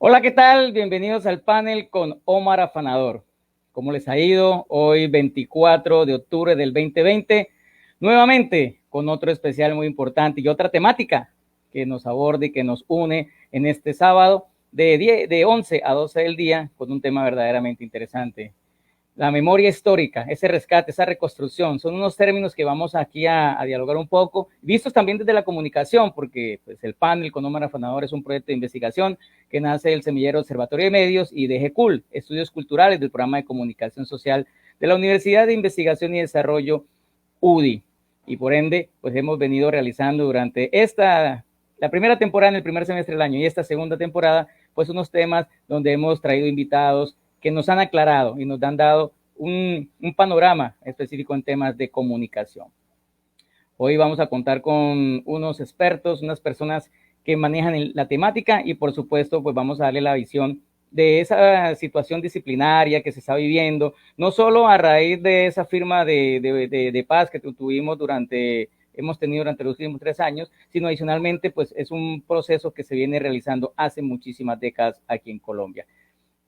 Hola, ¿qué tal? Bienvenidos al panel con Omar Afanador. ¿Cómo les ha ido? Hoy 24 de octubre del 2020, nuevamente con otro especial muy importante y otra temática que nos aborda y que nos une en este sábado de 11 a 12 del día con un tema verdaderamente interesante. La memoria histórica, ese rescate, esa reconstrucción, son unos términos que vamos aquí a dialogar un poco, vistos también desde la comunicación, porque pues, el panel con Omar Afanador es un proyecto de investigación que nace del Semillero Observatorio de Medios y de GECUL, Estudios Culturales del Programa de Comunicación Social de la Universidad de Investigación y Desarrollo UDI. Y por ende, pues hemos venido realizando durante la primera temporada en el primer semestre del año y esta segunda temporada, pues unos temas donde hemos traído invitados que nos han aclarado y nos han dado un panorama específico en temas de comunicación. Hoy vamos a contar con unos expertos, unas personas que manejan la temática y por supuesto pues vamos a darle la visión de esa situación disciplinaria que se está viviendo, no solo a raíz de esa firma de paz que hemos tenido durante los últimos 3 años, sino adicionalmente pues es un proceso que se viene realizando hace muchísimas décadas aquí en Colombia.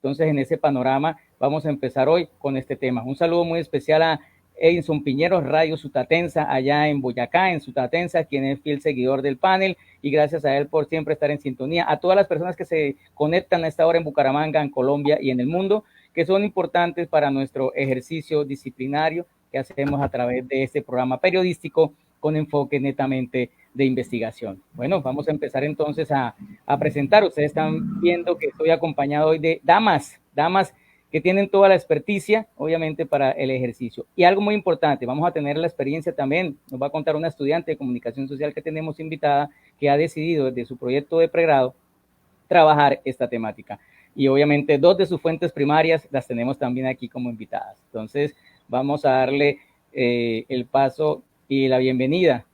Entonces, en ese panorama, vamos a empezar hoy con este tema. Un saludo muy especial a Edinson Piñeros, Radio Sutatensa, allá en Boyacá, en Sutatensa, quien es fiel seguidor del panel, y gracias a él por siempre estar en sintonía. A todas las personas que se conectan a esta hora en Bucaramanga, en Colombia y en el mundo, que son importantes para nuestro ejercicio disciplinario que hacemos a través de este programa periodístico con enfoque netamente de investigación. Bueno, vamos a empezar entonces a presentar. Ustedes están viendo que estoy acompañado hoy de damas que tienen toda la experticia, obviamente, para el ejercicio. Y algo muy importante, vamos a tener la experiencia también, nos va a contar una estudiante de comunicación social que tenemos invitada, que ha decidido desde su proyecto de pregrado trabajar esta temática. Y obviamente 2 de sus fuentes primarias las tenemos también aquí como invitadas. Entonces, vamos a darle el paso y la bienvenida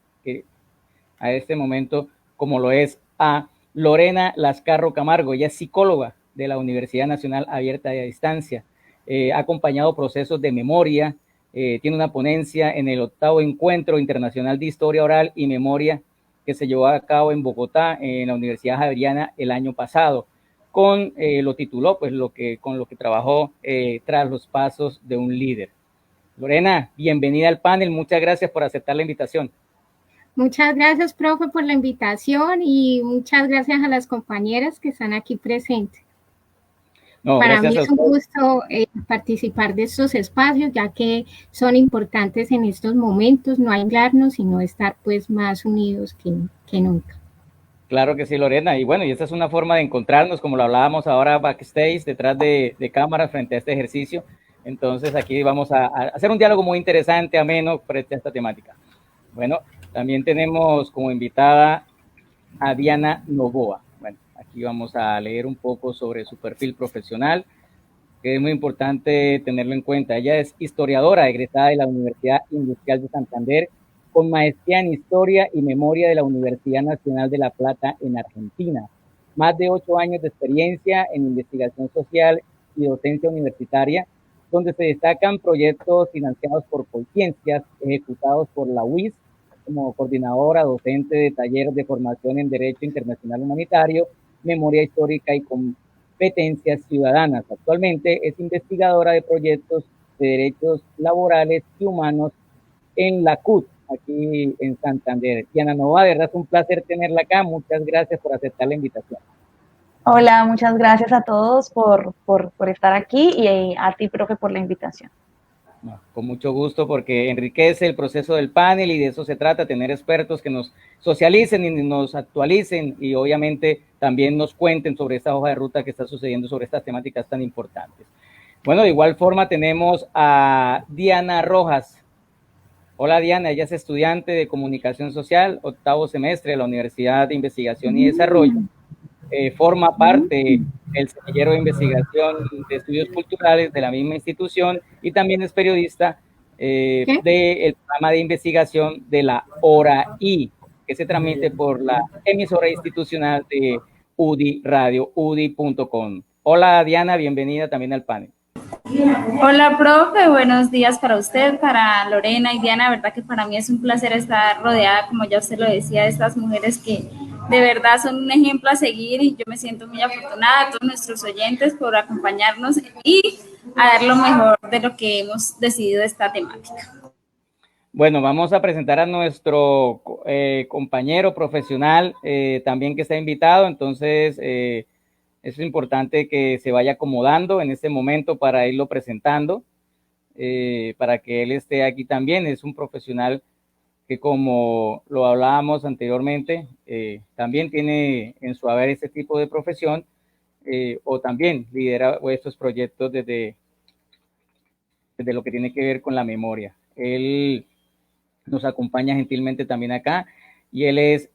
a este momento, como lo es a Lorena Lascarro Camargo. Ella es psicóloga de la Universidad Nacional Abierta y a Distancia. Ha acompañado procesos de memoria, tiene una ponencia en el 8º Encuentro Internacional de Historia Oral y Memoria que se llevó a cabo en Bogotá, en la Universidad Javeriana el año pasado. Lo tituló, pues, con lo que trabajó tras los pasos de un líder. Lorena, bienvenida al panel. Muchas gracias por aceptar la invitación. Muchas gracias, profe, por la invitación y muchas gracias a las compañeras que están aquí presentes. No, para mí es un gusto participar de estos espacios, ya que son importantes en estos momentos, no aislarnos, sino estar pues más unidos que nunca. Claro que sí, Lorena. Y bueno, y esta es una forma de encontrarnos, como lo hablábamos ahora backstage, detrás de cámaras frente a este ejercicio. Entonces aquí vamos a hacer un diálogo muy interesante, ameno, frente a esta temática. Bueno, también tenemos como invitada a Diana Novoa. Bueno, aquí vamos a leer un poco sobre su perfil profesional, que es muy importante tenerlo en cuenta. Ella es historiadora egresada de la Universidad Industrial de Santander, con maestría en Historia y Memoria de la Universidad Nacional de La Plata en Argentina. Más de 8 años de experiencia en investigación social y docencia universitaria, donde se destacan proyectos financiados por Colciencias, ejecutados por la UIS, como coordinadora docente de talleres de formación en Derecho Internacional Humanitario, Memoria Histórica y competencias ciudadanas. Actualmente es investigadora de proyectos de derechos laborales y humanos en la CUT, aquí en Santander. Diana Nova, de verdad es un placer tenerla acá. Muchas gracias por aceptar la invitación. Hola, muchas gracias a todos por estar aquí y a ti, profe, por la invitación. No, con mucho gusto, porque enriquece el proceso del panel y de eso se trata, tener expertos que nos socialicen y nos actualicen y obviamente también nos cuenten sobre esta hoja de ruta que está sucediendo sobre estas temáticas tan importantes. Bueno, de igual forma tenemos a Diana Rojas. Hola Diana, ella es estudiante de Comunicación Social, 8º semestre de la Universidad de Investigación y Desarrollo. Forma parte del Semillero de Investigación de Estudios Culturales de la misma institución y también es periodista del programa de investigación de la Hora I, que se transmite por la emisora institucional de UDI Radio, udi.com. Hola Diana, bienvenida también al panel. Hola, profe, buenos días para usted, para Lorena y Diana. Verdad que para mí es un placer estar rodeada, como ya usted lo decía, de estas mujeres que De verdad son un ejemplo a seguir y yo me siento muy afortunada a todos nuestros oyentes por acompañarnos y a dar lo mejor de lo que hemos decidido de esta temática. Bueno, vamos a presentar a nuestro compañero profesional también que está invitado, entonces es importante que se vaya acomodando en este momento para irlo presentando, para que él esté aquí también. Es un profesional que, como lo hablábamos anteriormente, también tiene en su haber este tipo de profesión, o también lidera estos proyectos desde lo que tiene que ver con la memoria. Él nos acompaña gentilmente también acá, y él es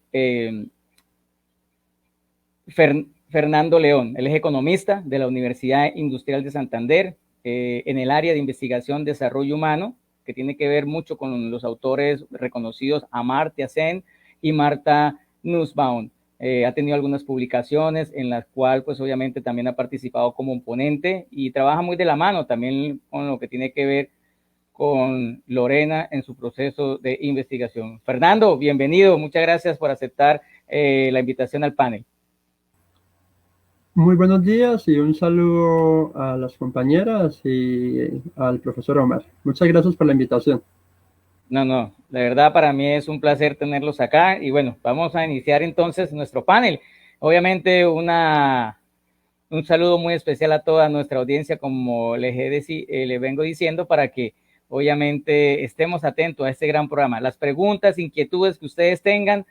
Fernando León. Él es economista de la Universidad Industrial de Santander, en el área de investigación desarrollo humano, que tiene que ver mucho con los autores reconocidos Amartya Sen y Martha Nussbaum. Ha tenido algunas publicaciones en las cuales, pues obviamente también ha participado como ponente y trabaja muy de la mano también con lo que tiene que ver con Lorena en su proceso de investigación. Fernando, bienvenido, muchas gracias por aceptar la invitación al panel. Muy buenos días y un saludo a las compañeras y al profesor Omar. Muchas gracias por la invitación. No, la verdad para mí es un placer tenerlos acá y bueno, vamos a iniciar entonces nuestro panel. Obviamente un saludo muy especial a toda nuestra audiencia, como les vengo diciendo, para que obviamente estemos atentos a este gran programa. Las preguntas, inquietudes que ustedes tengan,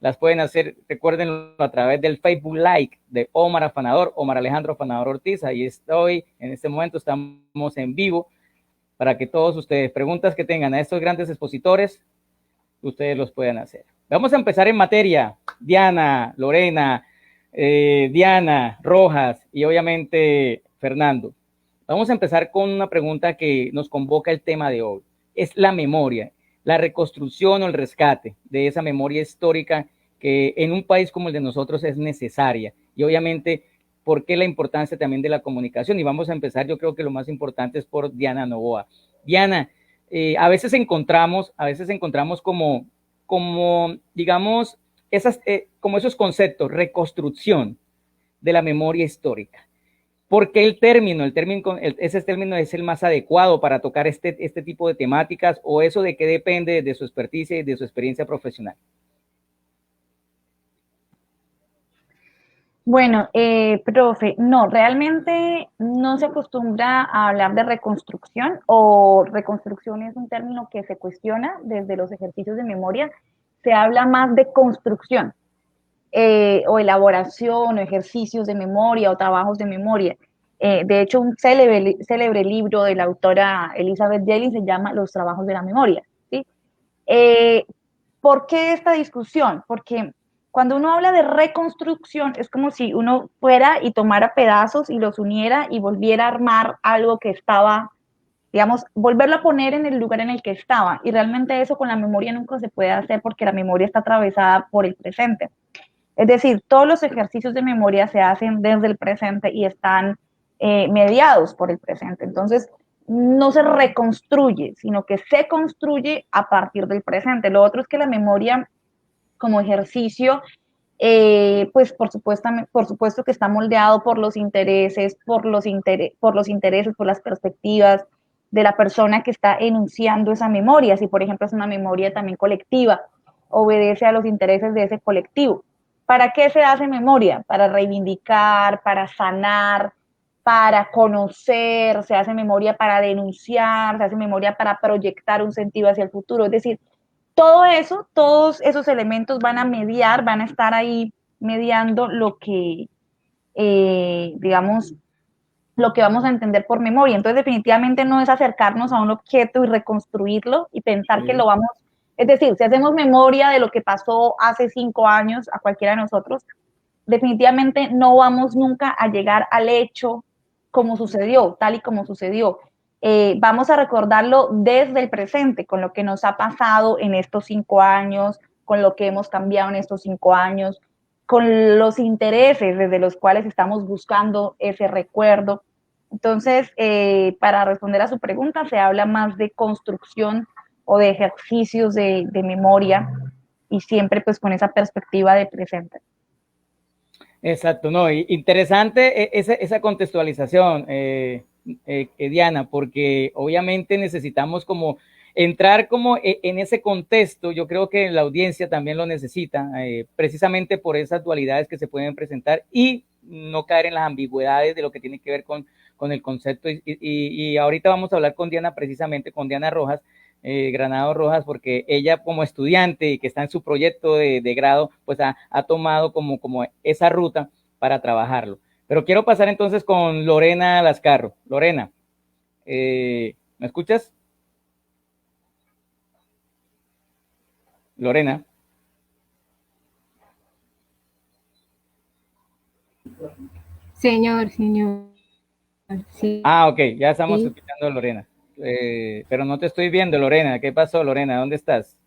las pueden hacer, recuérdenlo, a través del Facebook Like de Omar Afanador, Omar Alejandro Afanador Ortiz. Ahí estoy, en este momento estamos en vivo, para que todos ustedes, preguntas que tengan a estos grandes expositores, ustedes los puedan hacer. Vamos a empezar en materia. Diana, Lorena, Diana, Rojas y obviamente Fernando. Vamos a empezar con una pregunta que nos convoca el tema de hoy. Es la memoria, la reconstrucción o el rescate de esa memoria histórica que en un país como el de nosotros es necesaria. Y obviamente, ¿por qué la importancia también de la comunicación? Y vamos a empezar, yo creo que lo más importante es por Diana Novoa. Diana, a veces encontramos como digamos, como esos conceptos, reconstrucción de la memoria histórica. ¿Por qué ese término es el más adecuado para tocar este tipo de temáticas, o eso de qué depende de su experticia y de su experiencia profesional? Bueno, profe, no, realmente no se acostumbra a hablar de reconstrucción, o reconstrucción es un término que se cuestiona desde los ejercicios de memoria. Se habla más de construcción, o elaboración, o ejercicios de memoria, o trabajos de memoria. De hecho, un célebre libro de la autora Elizabeth Jelly se llama Los trabajos de la memoria, ¿sí? ¿Por qué esta discusión? Porque cuando uno habla de reconstrucción, es como si uno fuera y tomara pedazos y los uniera y volviera a armar algo que estaba, digamos, volverlo a poner en el lugar en el que estaba. Y realmente eso con la memoria nunca se puede hacer, porque la memoria está atravesada por el presente. Es decir, todos los ejercicios de memoria se hacen desde el presente y están mediados por el presente. Entonces, no se reconstruye, sino que se construye a partir del presente. Lo otro es que la memoria como ejercicio, pues por supuesto que está moldeado por los intereses, por las perspectivas de la persona que está enunciando esa memoria. Si, por ejemplo, es una memoria también colectiva, obedece a los intereses de ese colectivo. ¿Para qué se hace memoria? Para reivindicar, para sanar, para conocer, se hace memoria para denunciar, se hace memoria para proyectar un sentido hacia el futuro. Es decir, todos esos elementos van a mediar, van a estar ahí mediando lo que, digamos, lo que vamos a entender por memoria. Entonces, definitivamente no es acercarnos a un objeto y reconstruirlo y pensar que lo vamos. Es decir, si hacemos memoria de lo que pasó hace 5 años a cualquiera de nosotros, definitivamente no vamos nunca a llegar al hecho como sucedió, tal y como sucedió. Vamos a recordarlo desde el presente, con lo que nos ha pasado en estos 5 años, con lo que hemos cambiado en estos 5 años, con los intereses desde los cuales estamos buscando ese recuerdo. Entonces, para responder a su pregunta, se habla más de construcción o de ejercicios de memoria, y siempre pues con esa perspectiva de presente. Exacto, no, interesante esa contextualización, Diana, porque obviamente necesitamos como entrar como en ese contexto. Yo creo que la audiencia también lo necesita, precisamente por esas dualidades que se pueden presentar y no caer en las ambigüedades de lo que tiene que ver con el concepto. Y ahorita vamos a hablar con Diana, precisamente con Diana Rojas, Granado Rojas, porque ella como estudiante y que está en su proyecto de grado, pues ha tomado como esa ruta para trabajarlo. Pero quiero pasar entonces con Lorena Lascarro. Lorena, ¿me escuchas? Lorena. Señor. Sí. Ok, ya estamos escuchando a Lorena. Pero no te estoy viendo, Lorena. ¿Qué pasó, Lorena? ¿Dónde estás?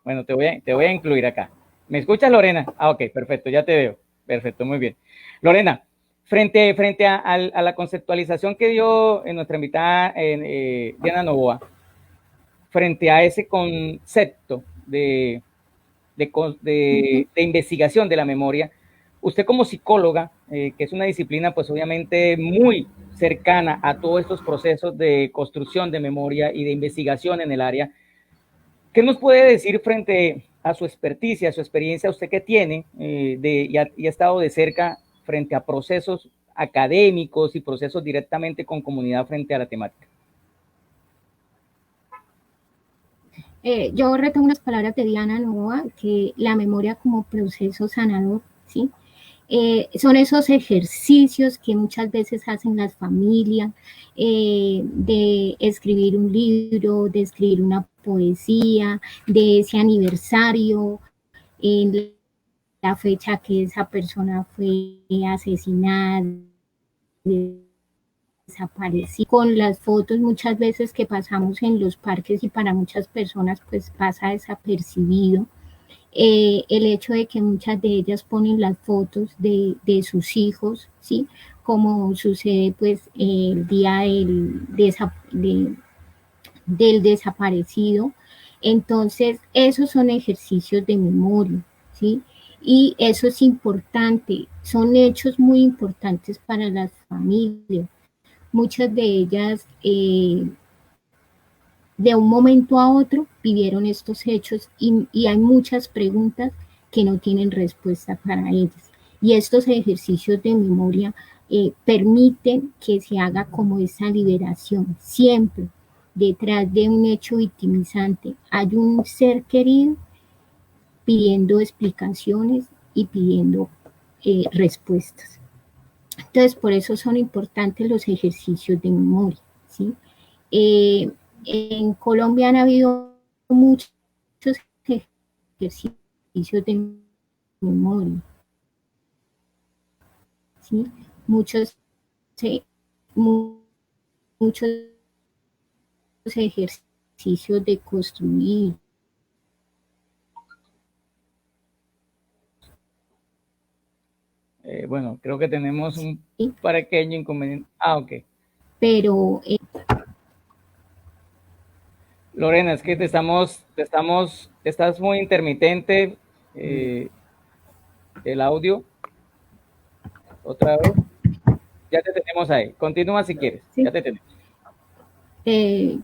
Bueno, te voy a incluir acá. ¿Me escuchas, Lorena? Ok, perfecto, ya te veo. Perfecto, muy bien. Lorena, frente a la conceptualización que dio nuestra invitada Diana Novoa, frente a ese concepto de investigación de la memoria, usted como psicóloga, que es una disciplina pues obviamente muy cercana a todos estos procesos de construcción de memoria y de investigación en el área, ¿qué nos puede decir frente a su experticia, a su experiencia, usted que tiene y ha estado de cerca frente a procesos académicos y procesos directamente con comunidad frente a la temática? Yo retomo las palabras de Diana Novoa, que la memoria como proceso sanador, ¿sí? Son esos ejercicios que muchas veces hacen las familias, de escribir un libro, de escribir una poesía, de ese aniversario, en la fecha que esa persona fue asesinada, desapareció, con las fotos muchas veces que pasamos en los parques y para muchas personas pues pasa desapercibido. El hecho de que muchas de ellas ponen las fotos de sus hijos, como sucede pues el día del desaparecido. Entonces, esos son ejercicios de memoria, ¿sí? Y eso es importante, son hechos muy importantes para las familias. Muchas de ellas, de un momento a otro, vivieron estos hechos y hay muchas preguntas que no tienen respuesta para ellas. Y estos ejercicios de memoria permiten que se haga como esa liberación. Siempre detrás de un hecho victimizante hay un ser querido pidiendo explicaciones y pidiendo respuestas. Entonces, por eso son importantes los ejercicios de memoria, ¿sí? En Colombia han habido muchos ejercicios de memoria, ¿sí? Muchos ejercicios de construir. Bueno, creo que tenemos un pequeño inconveniente. Ok. Pero Lorena, es que estás muy intermitente el audio. Otra vez. Ya te tenemos ahí. Continúa si quieres. ¿Sí? Ya te tenemos.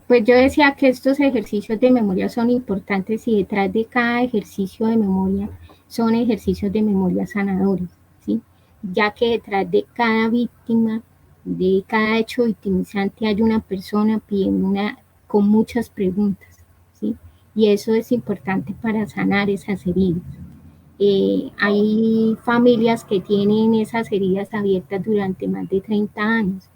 Pues yo decía que estos ejercicios de memoria son importantes y detrás de cada ejercicio de memoria son ejercicios de memoria sanadores, ¿sí? Ya que detrás de cada víctima, de cada hecho victimizante hay una persona pidiendo con muchas preguntas, ¿sí? Y eso es importante para sanar esas heridas. Hay familias que tienen esas heridas abiertas durante más de 30 años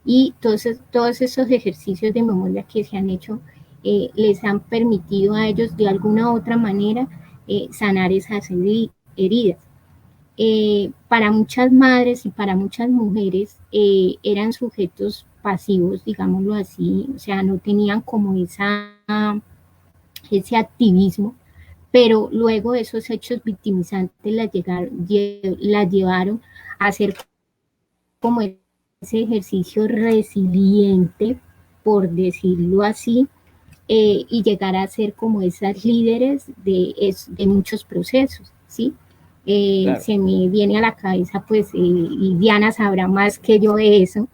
y todos esos ejercicios de memoria que se han hecho les han permitido a ellos de alguna u otra manera sanar esas heridas. Para muchas madres y para muchas mujeres eran sujetos pasivos, digámoslo así, o sea, no tenían como ese activismo, pero luego esos hechos victimizantes las llevaron a hacer como ese ejercicio resiliente, por decirlo así, y llegar a ser como esas líderes de muchos procesos, ¿sí? Claro. Se me viene a la cabeza, pues, y Diana sabrá más que yo de eso,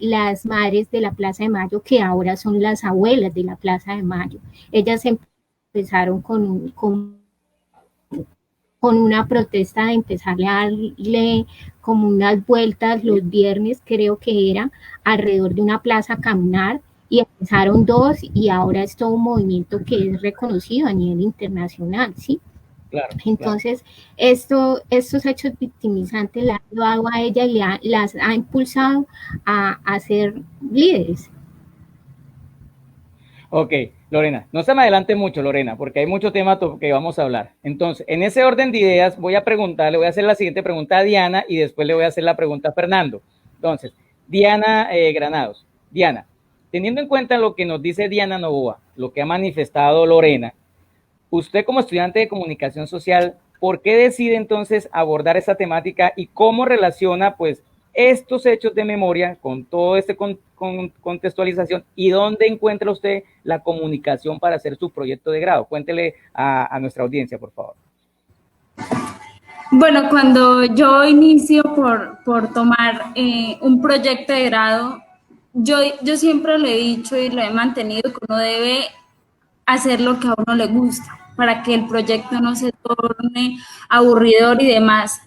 las madres de la Plaza de Mayo, que ahora son las abuelas de la Plaza de Mayo. Ellas empezaron con una protesta de empezarle a darle como unas vueltas los viernes, creo que era, alrededor de una plaza a caminar, y empezaron 2 y ahora es todo un movimiento que es reconocido a nivel internacional, ¿sí? Claro, entonces, estos hechos victimizantes le han llevado a ella y las ha impulsado a ser líderes. Ok, Lorena, no se me adelante mucho, Lorena, porque hay mucho tema que vamos a hablar. Entonces, en ese orden de ideas, le voy a hacer la siguiente pregunta a Diana y después le voy a hacer la pregunta a Fernando. Entonces, Diana Granados. Diana, teniendo en cuenta lo que nos dice Diana Novoa, lo que ha manifestado Lorena, usted como estudiante de comunicación social, ¿por qué decide entonces abordar esta temática y cómo relaciona pues estos hechos de memoria con todo este contextualización y dónde encuentra usted la comunicación para hacer su proyecto de grado? Cuéntele a nuestra audiencia, por favor. Bueno, cuando yo inicio por tomar un proyecto de grado, yo siempre lo he dicho y lo he mantenido, que uno debe hacer lo que a uno le gusta para que el proyecto no se torne aburridor y demás.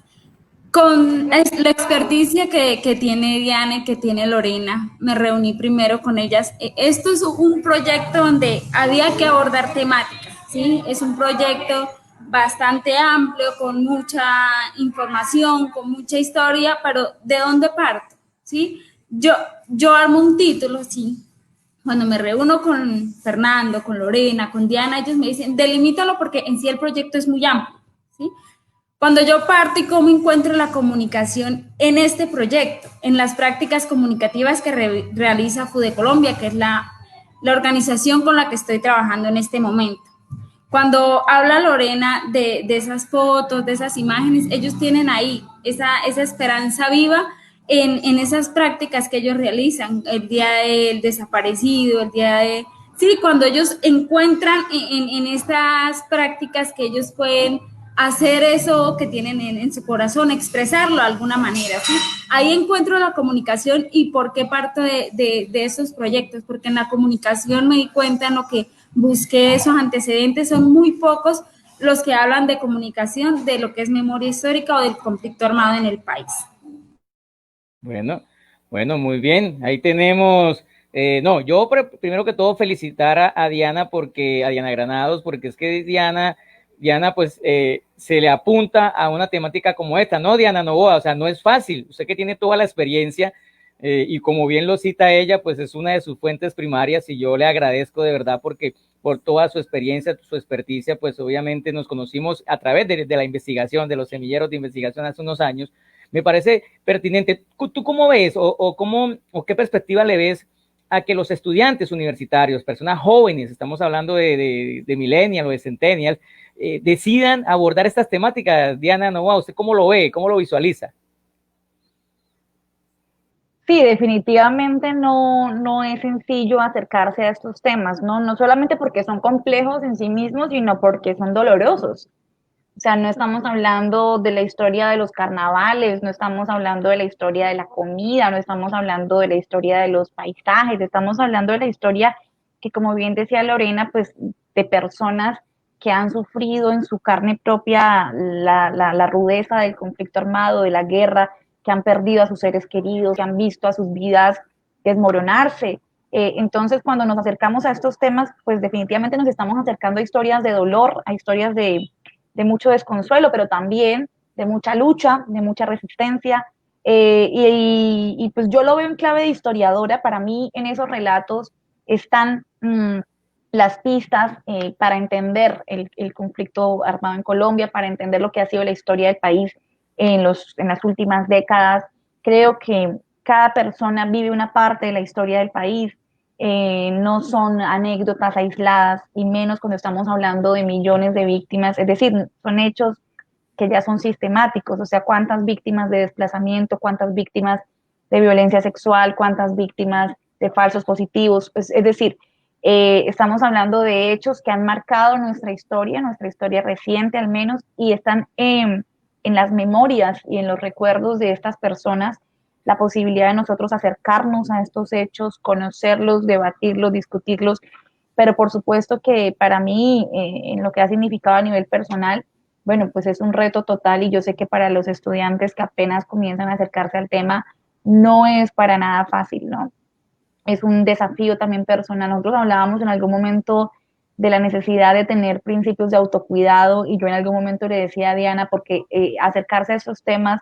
Con la experticia que tiene Diana y que tiene Lorena, me reuní primero con ellas. Esto es un proyecto donde había que abordar temáticas, ¿sí? Es un proyecto bastante amplio, con mucha información, con mucha historia, pero ¿de dónde parto? ¿Sí? Yo armo un título, ¿sí? Cuando me reúno con Fernando, con Lorena, con Diana, ellos me dicen, delimítalo porque en sí el proyecto es muy amplio, ¿sí? Cuando yo parto y cómo encuentro la comunicación en este proyecto, en las prácticas comunicativas que realiza FUDE Colombia, que es la organización con la que estoy trabajando en este momento. Cuando habla Lorena de esas fotos, de esas imágenes, ellos tienen ahí esa esperanza viva en esas prácticas que ellos realizan, el día del desaparecido, el día de... Sí, cuando ellos encuentran en estas prácticas que ellos pueden hacer eso que tienen en su corazón, expresarlo de alguna manera, ¿sí? Ahí encuentro la comunicación y por qué parto de esos proyectos, porque en la comunicación me di cuenta en lo que busqué esos antecedentes, son muy pocos los que hablan de comunicación, de lo que es memoria histórica o del conflicto armado en el país. Bueno, muy bien, ahí tenemos... no, yo primero que todo felicitar a Diana, a Diana Granados, porque es que Diana pues se le apunta a una temática como esta, ¿no, Diana Novoa? O sea, no es fácil, usted que tiene toda la experiencia y como bien lo cita ella, pues es una de sus fuentes primarias y yo le agradezco de verdad porque por toda su experiencia, su experticia, pues obviamente nos conocimos a través de la investigación, de los semilleros de investigación hace unos años. Me parece pertinente. ¿Tú cómo ves o qué perspectiva le ves a que los estudiantes universitarios, personas jóvenes, estamos hablando de millennials o de centennials, decidan abordar estas temáticas? Diana Novoa, ¿usted cómo lo ve? ¿Cómo lo visualiza? Sí, definitivamente no es sencillo acercarse a estos temas, ¿no? No solamente porque son complejos en sí mismos, sino porque son dolorosos. O sea, no estamos hablando de la historia de los carnavales, no estamos hablando de la historia de la comida, no estamos hablando de la historia de los paisajes, estamos hablando de la historia que, como bien decía Lorena, pues de personas que han sufrido en su carne propia la rudeza del conflicto armado, de la guerra, que han perdido a sus seres queridos, que han visto a sus vidas desmoronarse. Entonces, cuando nos acercamos a estos temas, pues definitivamente nos estamos acercando a historias de dolor, a historias de mucho desconsuelo, pero también de mucha lucha, de mucha resistencia. Y pues yo lo veo en clave de historiadora. Para mí en esos relatos están las pistas para entender el conflicto armado en Colombia, para entender lo que ha sido la historia del país en las últimas décadas. Creo que cada persona vive una parte de la historia del país. No son anécdotas aisladas, y menos cuando estamos hablando de millones de víctimas, es decir, son hechos que ya son sistemáticos, o sea, cuántas víctimas de desplazamiento, cuántas víctimas de violencia sexual, cuántas víctimas de falsos positivos, pues, es decir, Estamos hablando de hechos que han marcado nuestra historia reciente al menos, y están en las memorias y en los recuerdos de estas personas, la posibilidad de nosotros acercarnos a estos hechos, conocerlos, debatirlos, discutirlos, pero por supuesto que para mí, en lo que ha significado a nivel personal, bueno, pues es un reto total, y yo sé que para los estudiantes que apenas comienzan a acercarse al tema, no es para nada fácil, ¿no? Es un desafío también personal. Nosotros hablábamos en algún momento de la necesidad de tener principios de autocuidado, y yo en algún momento le decía a Diana, porque acercarse a estos temas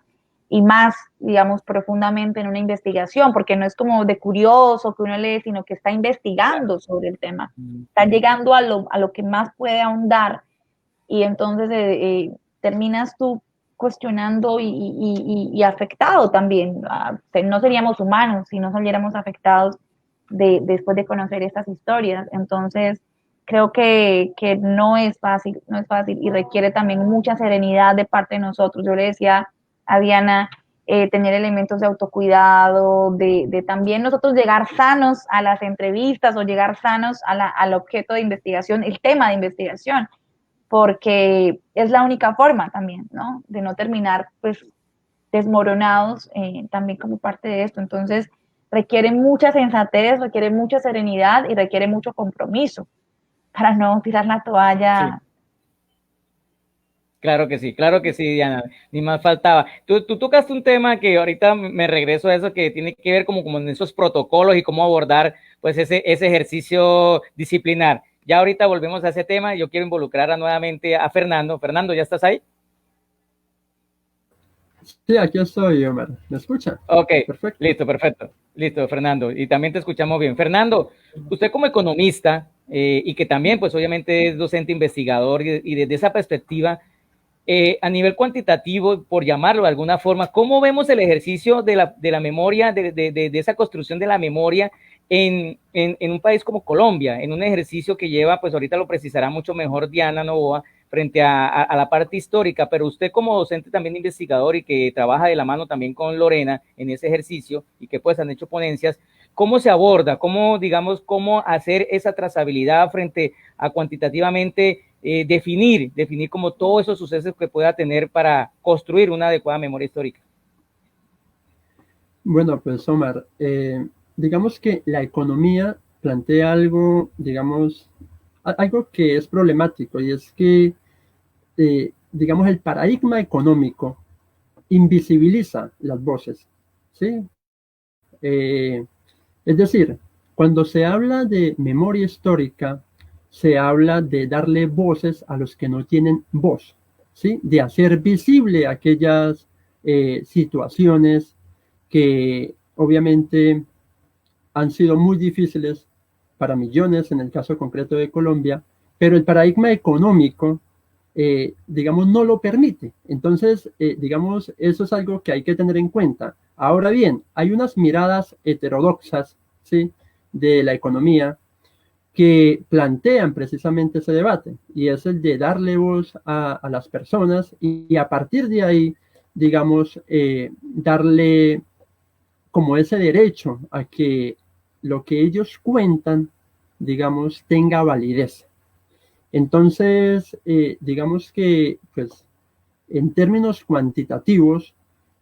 y más, digamos, profundamente en una investigación, porque no es como de curioso que uno lee, sino que está investigando sobre el tema, está llegando a lo que más puede ahondar, y entonces terminas tú cuestionando y afectado también. No seríamos humanos si no saliéramos afectados después de conocer estas historias. Entonces, creo que no es fácil, y requiere también mucha serenidad de parte de nosotros. Yo le decía a Diana, tener elementos de autocuidado, de también nosotros llegar sanos a las entrevistas, o llegar sanos al objeto de investigación, el tema de investigación, porque es la única forma también, ¿no? De no terminar, pues, desmoronados también como parte de esto. Entonces, requiere mucha sensatez, requiere mucha serenidad y requiere mucho compromiso para no tirar la toalla. Sí. Claro que sí, Diana, ni más faltaba. Tú tocaste un tema que ahorita me regreso a eso, que tiene que ver como en esos protocolos y cómo abordar pues ese ejercicio disciplinar. Ya ahorita volvemos a ese tema. Yo quiero involucrar nuevamente a Fernando. Fernando, ¿ya estás ahí? Sí, aquí estoy, Omar. ¿Me escucha? Ok, Perfecto. listo, perfecto. Listo, Fernando. Y también te escuchamos bien. Fernando, usted como economista y que también pues obviamente es docente investigador, y desde esa perspectiva, a nivel cuantitativo, por llamarlo de alguna forma, ¿cómo vemos el ejercicio de la memoria, de esa construcción de la memoria en un país como Colombia, en un ejercicio que lleva, pues ahorita lo precisará mucho mejor Diana Novoa, frente a la parte histórica, pero usted como docente también investigador y que trabaja de la mano también con Lorena en ese ejercicio y que pues han hecho ponencias, ¿cómo se aborda? ¿Cómo, digamos, cómo hacer esa trazabilidad frente a cuantitativamente definir como todos esos sucesos que pueda tener para construir una adecuada memoria histórica? Bueno, pues Omar, digamos que la economía plantea algo, digamos, algo que es problemático, y es que, digamos, el paradigma económico invisibiliza las voces, ¿sí? Es decir, cuando se habla de memoria histórica, se habla de darle voces a los que no tienen voz, ¿sí? De hacer visible aquellas situaciones que obviamente han sido muy difíciles para millones, en el caso concreto de Colombia, pero el paradigma económico, digamos, no lo permite. Entonces, digamos, eso es algo que hay que tener en cuenta. Ahora bien, hay unas miradas heterodoxas, ¿sí?, de la economía que plantean precisamente ese debate, y es el de darle voz a las personas y a partir de ahí, digamos, darle como ese derecho a que lo que ellos cuentan, digamos, tenga validez. Entonces, digamos que, pues, en términos cuantitativos,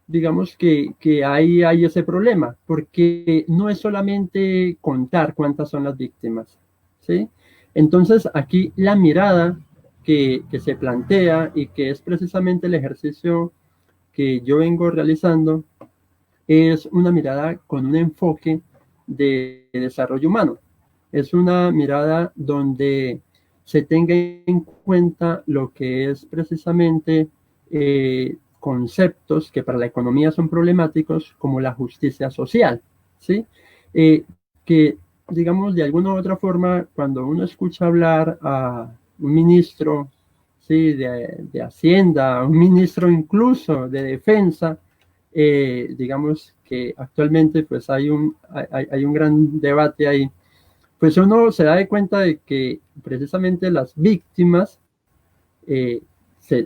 digamos que hay ese problema, porque no es solamente contar cuántas son las víctimas, ¿sí? Entonces, aquí la mirada que se plantea y que es precisamente el ejercicio que yo vengo realizando es una mirada con un enfoque de desarrollo humano. Es una mirada donde se tenga en cuenta lo que es precisamente conceptos que para la economía son problemáticos, como la justicia social, ¿sí? Que, digamos, de alguna u otra forma, cuando uno escucha hablar a un ministro, ¿sí?, de Hacienda, a un ministro incluso de Defensa, digamos que actualmente pues hay un gran debate ahí, pues uno se da de cuenta de que precisamente las víctimas,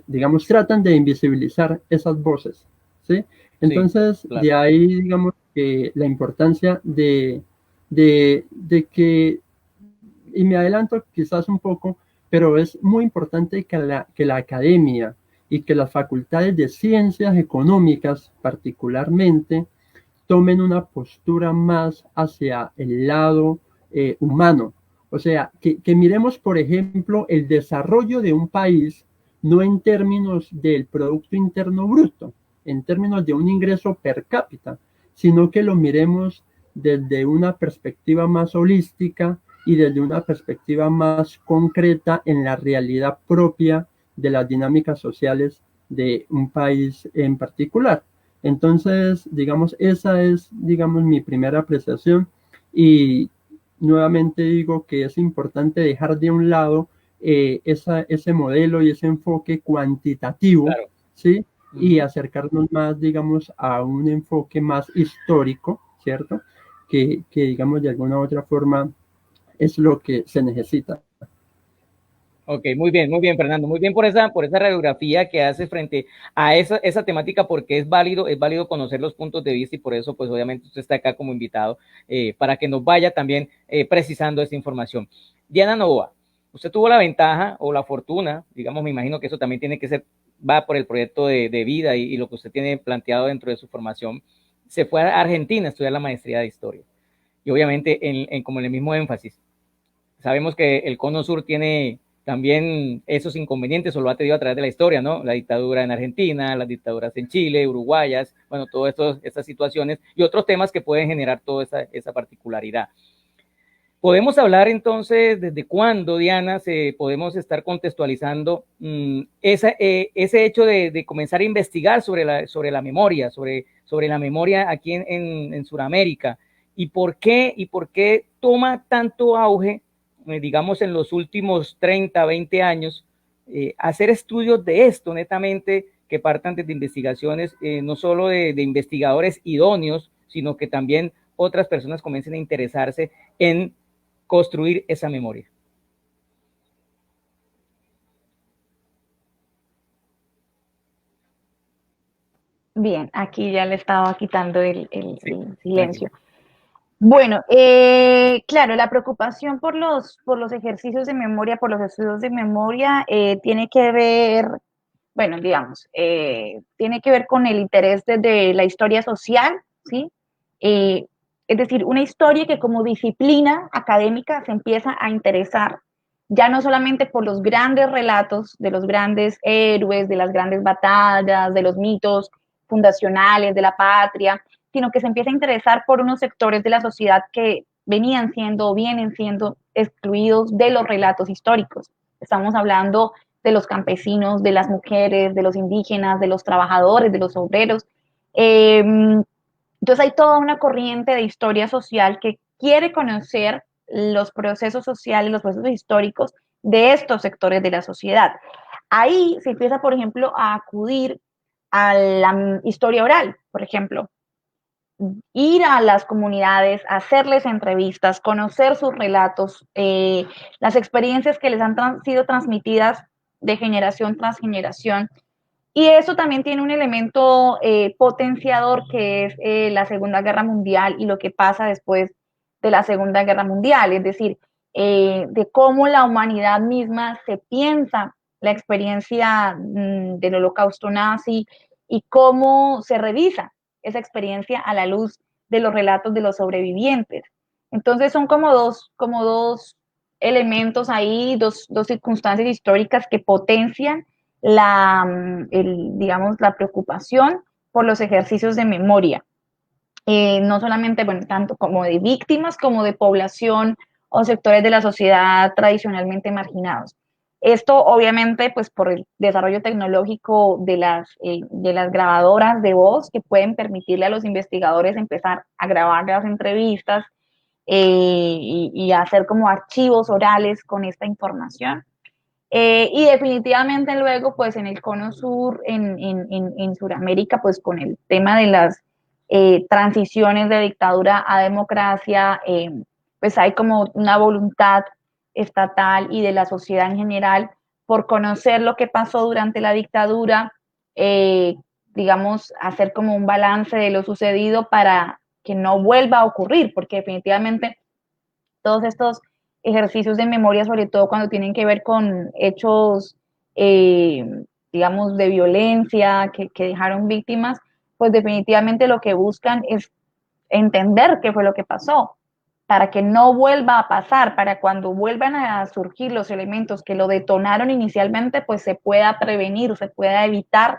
digamos, tratan de invisibilizar esas voces, ¿sí? Entonces, sí, claro. De ahí, digamos, que la importancia de que y me adelanto quizás un poco, pero es muy importante que la academia y que las facultades de ciencias económicas particularmente tomen una postura más hacia el lado humano. O sea, que miremos, por ejemplo, el desarrollo de un país no en términos del Producto Interno Bruto, en términos de un ingreso per cápita, sino que lo miremos desde una perspectiva más holística y desde una perspectiva más concreta en la realidad propia de las dinámicas sociales de un país en particular. Entonces, digamos, esa es, digamos, mi primera apreciación y nuevamente digo que es importante dejar de un lado ese modelo y ese enfoque cuantitativo, claro. ¿sí? Y acercarnos más, digamos, a un enfoque más histórico, ¿cierto? Que digamos, de alguna u otra forma es lo que se necesita. Ok, muy bien, Fernando. Muy bien por esa radiografía que haces frente a esa temática, porque es válido conocer los puntos de vista y por eso, pues obviamente usted está acá como invitado para que nos vaya también precisando esta información. Diana Novoa, usted tuvo la ventaja o la fortuna, digamos, me imagino que eso también tiene que ser, va por el proyecto de vida y lo que usted tiene planteado dentro de su formación. Se fue a Argentina a estudiar la maestría de historia y obviamente como en el mismo énfasis. Sabemos que el Cono Sur tiene también esos inconvenientes, o lo ha tenido a través de la historia, ¿no? La dictadura en Argentina, las dictaduras en Chile, uruguayas, bueno, todas estas situaciones y otros temas que pueden generar toda esa particularidad. Podemos hablar entonces desde cuándo, Diana, podemos estar contextualizando ese hecho de comenzar a investigar sobre la memoria, sobre la memoria aquí en Sudamérica, y por qué toma tanto auge, digamos, en los últimos 30, 20 años, hacer estudios de esto netamente que partan desde investigaciones, no solo de investigadores idóneos, sino que también otras personas comiencen a interesarse en construir esa memoria. Bien, aquí ya le estaba quitando el silencio. Tranquilo. Bueno, claro, la preocupación por los ejercicios de memoria, por los estudios de memoria, tiene que ver, bueno, digamos, tiene que ver con el interés desde la historia social, ¿sí? Es decir, una historia que como disciplina académica se empieza a interesar ya no solamente por los grandes relatos de los grandes héroes, de las grandes batallas, de los mitos fundacionales de la patria, sino que se empieza a interesar por unos sectores de la sociedad que vienen siendo excluidos de los relatos históricos. Estamos hablando de los campesinos, de las mujeres, de los indígenas, de los trabajadores, de los obreros. Entonces hay toda una corriente de historia social que quiere conocer los procesos sociales, los procesos históricos de estos sectores de la sociedad. Ahí se empieza, por ejemplo, a acudir a la historia oral, por ejemplo, ir a las comunidades, hacerles entrevistas, conocer sus relatos, las experiencias que les han sido transmitidas de generación tras generación. Y eso también tiene un elemento potenciador que es la Segunda Guerra Mundial y lo que pasa después de la Segunda Guerra Mundial, es decir, de cómo la humanidad misma se piensa la experiencia del holocausto nazi y cómo se revisa esa experiencia a la luz de los relatos de los sobrevivientes. Entonces son como dos elementos ahí, dos circunstancias históricas que potencian digamos, la preocupación por los ejercicios de memoria. No solamente, bueno, tanto como de víctimas como de población o sectores de la sociedad tradicionalmente marginados. Esto obviamente pues por el desarrollo tecnológico de las grabadoras de voz que pueden permitirle a los investigadores empezar a grabar las entrevistas y hacer como archivos orales con esta información. Y definitivamente luego, pues en el Cono Sur, en Sudamérica, pues con el tema de las transiciones de dictadura a democracia, pues hay como una voluntad estatal y de la sociedad en general por conocer lo que pasó durante la dictadura, digamos, hacer como un balance de lo sucedido para que no vuelva a ocurrir, porque definitivamente todos estos ejercicios de memoria, sobre todo cuando tienen que ver con hechos, digamos, de violencia que dejaron víctimas, pues definitivamente lo que buscan es entender qué fue lo que pasó, para que no vuelva a pasar, para cuando vuelvan a surgir los elementos que lo detonaron inicialmente, pues se pueda prevenir, se pueda evitar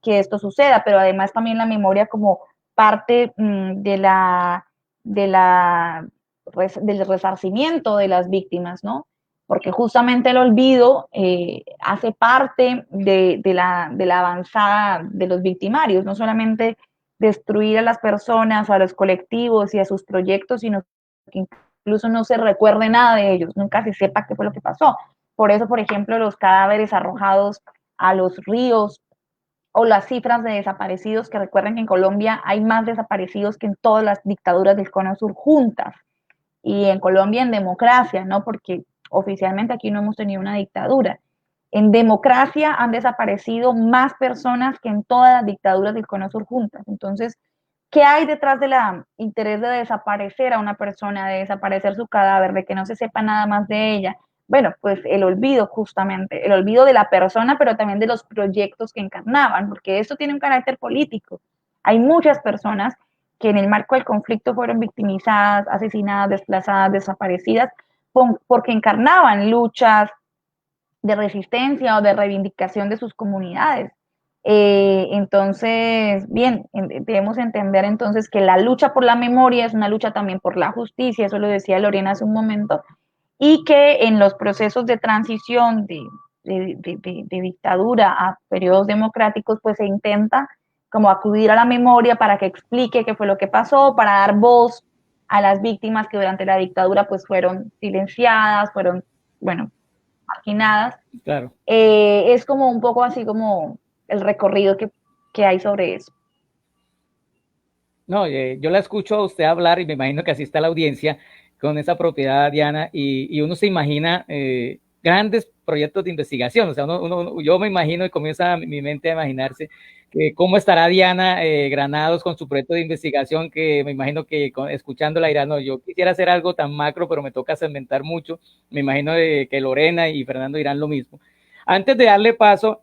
que esto suceda, pero además también la memoria como parte del resarcimiento de las víctimas, ¿no? Porque justamente el olvido hace parte de la avanzada de los victimarios, no solamente destruir a las personas, a los colectivos y a sus proyectos, sino que incluso no se recuerde nada de ellos, nunca se sepa qué fue lo que pasó. Por eso, por ejemplo, los cadáveres arrojados a los ríos o las cifras de desaparecidos, que recuerden que en Colombia hay más desaparecidos que en todas las dictaduras del Cono Sur juntas, y en Colombia en democracia, ¿no? Porque oficialmente aquí no hemos tenido una dictadura. En democracia han desaparecido más personas que en todas las dictaduras del Cono Sur juntas. Entonces, ¿qué hay detrás del interés de desaparecer a una persona, de desaparecer su cadáver, de que no se sepa nada más de ella? Bueno, pues el olvido justamente, el olvido de la persona, pero también de los proyectos que encarnaban, porque esto tiene un carácter político. Hay muchas personas que en el marco del conflicto fueron victimizadas, asesinadas, desplazadas, desaparecidas, porque encarnaban luchas de resistencia o de reivindicación de sus comunidades. Entonces, bien, debemos entender entonces que la lucha por la memoria es una lucha también por la justicia, eso lo decía Lorena hace un momento, y que en los procesos de transición de dictadura a periodos democráticos, pues se intenta como acudir a la memoria para que explique qué fue lo que pasó, para dar voz a las víctimas que durante la dictadura pues fueron silenciadas, fueron, bueno, marginadas. Claro. Es como un poco así como el recorrido que hay sobre eso. No, yo la escucho a usted hablar y me imagino que así está la audiencia con esa propiedad, Diana, y uno se imagina grandes proyectos de investigación. O sea, yo me imagino y comienza mi mente a imaginarse cómo estará Diana Granados con su proyecto de investigación, que me imagino que escuchándola dirá, no, yo quisiera hacer algo tan macro, pero me toca segmentar mucho. Me imagino que Lorena y Fernando dirán lo mismo. Antes de darle paso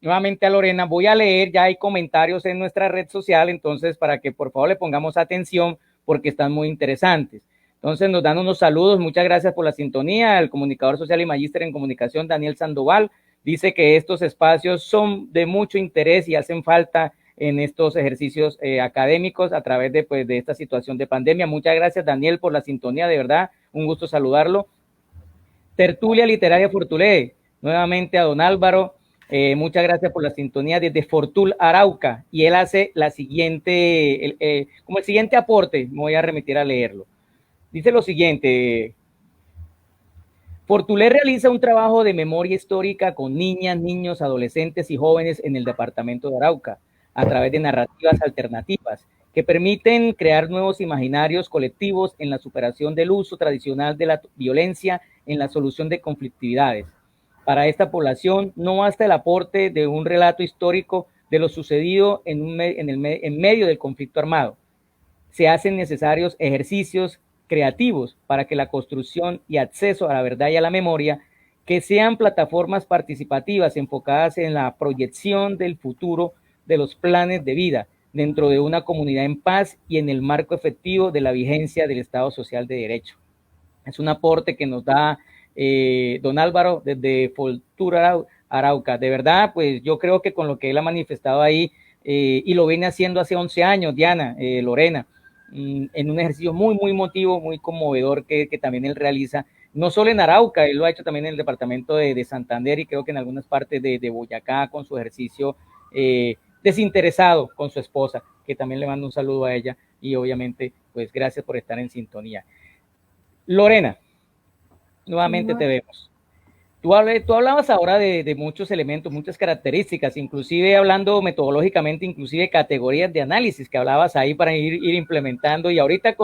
nuevamente a Lorena, voy a leer, ya hay comentarios en nuestra red social, entonces para que por favor le pongamos atención porque están muy interesantes. Entonces nos dan unos saludos, muchas gracias por la sintonía. El comunicador social y magíster en comunicación, Daniel Sandoval, dice que estos espacios son de mucho interés y hacen falta en estos ejercicios académicos a través de esta situación de pandemia. Muchas gracias, Daniel, por la sintonía, de verdad, un gusto saludarlo. Tertulia Literaria Fortulé, nuevamente a don Álvaro, muchas gracias por la sintonía desde Fortul, Arauca, y él hace la siguiente, como el siguiente aporte, me voy a remitir a leerlo. Dice lo siguiente: Fortulé realiza un trabajo de memoria histórica con niñas, niños, adolescentes y jóvenes en el departamento de Arauca, a través de narrativas alternativas que permiten crear nuevos imaginarios colectivos en la superación del uso tradicional de la violencia en la solución de conflictividades. Para esta población no basta el aporte de un relato histórico de lo sucedido en medio del conflicto armado. Se hacen necesarios ejercicios creativos para que la construcción y acceso a la verdad y a la memoria, que sean plataformas participativas enfocadas en la proyección del futuro de los planes de vida dentro de una comunidad en paz y en el marco efectivo de la vigencia del Estado Social de Derecho. Es un aporte que nos da don Álvaro desde Fortul, Arauca. De verdad, pues yo creo que con lo que él ha manifestado ahí, y lo viene haciendo hace 11 años, Diana, Lorena, en un ejercicio muy, muy emotivo, muy conmovedor que también él realiza, no solo en Arauca, él lo ha hecho también en el departamento de Santander y creo que en algunas partes de Boyacá con su ejercicio desinteresado con su esposa, que también le mando un saludo a ella y obviamente, pues gracias por estar en sintonía. Lorena, nuevamente te vemos. Tú hablabas ahora de muchos elementos, muchas características, inclusive hablando metodológicamente, inclusive categorías de análisis que hablabas ahí para ir implementando, y ahorita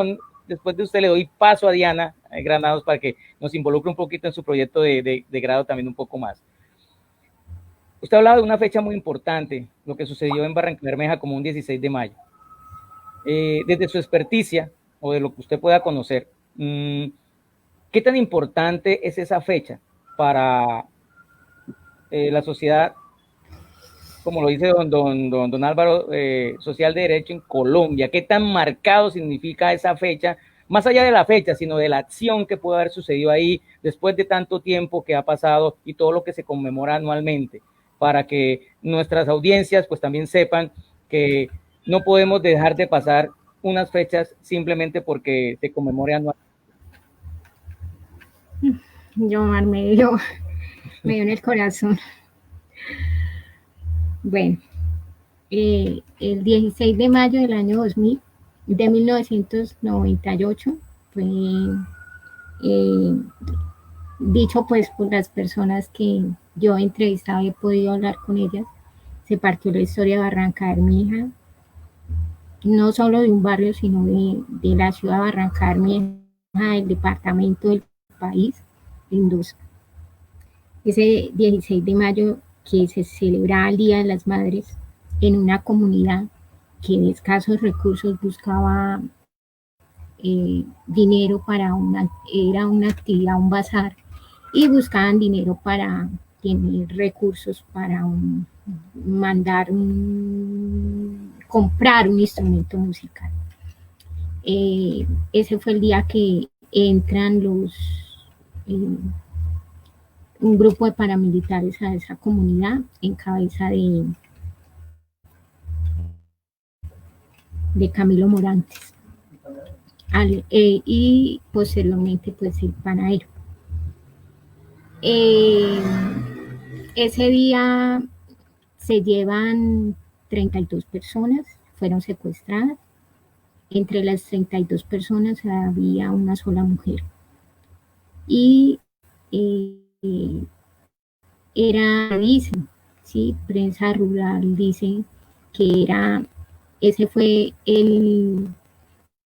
después de usted le doy paso a Diana Granados para que nos involucre un poquito en su proyecto de grado también un poco más. Usted hablaba de una fecha muy importante, lo que sucedió en Barrancabermeja como un 16 de mayo. Desde su experticia o de lo que usted pueda conocer, ¿Qué tan importante es esa fecha para la sociedad, como lo dice don Álvaro, social de derecho en Colombia? ¿Qué tan marcado significa esa fecha? Más allá de la fecha, sino de la acción que puede haber sucedido ahí después de tanto tiempo que ha pasado y todo lo que se conmemora anualmente, para que nuestras audiencias pues también sepan que no podemos dejar de pasar unas fechas simplemente porque se conmemore anualmente. Yomar, me dio en el corazón. Bueno, el 16 de mayo del año 2000, de 1998, fue dicho pues por las personas que yo he entrevistado y he podido hablar con ellas, se partió la historia de Barranca Bermeja, no solo de un barrio, sino de la ciudad de Barranca Bermeja, del departamento, del país, en dos. Ese 16 de mayo que se celebra el Día de las Madres en una comunidad que de escasos recursos buscaba dinero para era una actividad, un bazar, y buscaban dinero para tener recursos para comprar un instrumento musical. Ese fue el día que entran un grupo de paramilitares a esa comunidad en cabeza de Camilo Morantes y posteriormente pues el panadero. Ese día se llevan 32 personas, fueron secuestradas. Entre las 32 personas había una sola mujer. Y dicen, ¿sí? Prensa rural dice que ese fue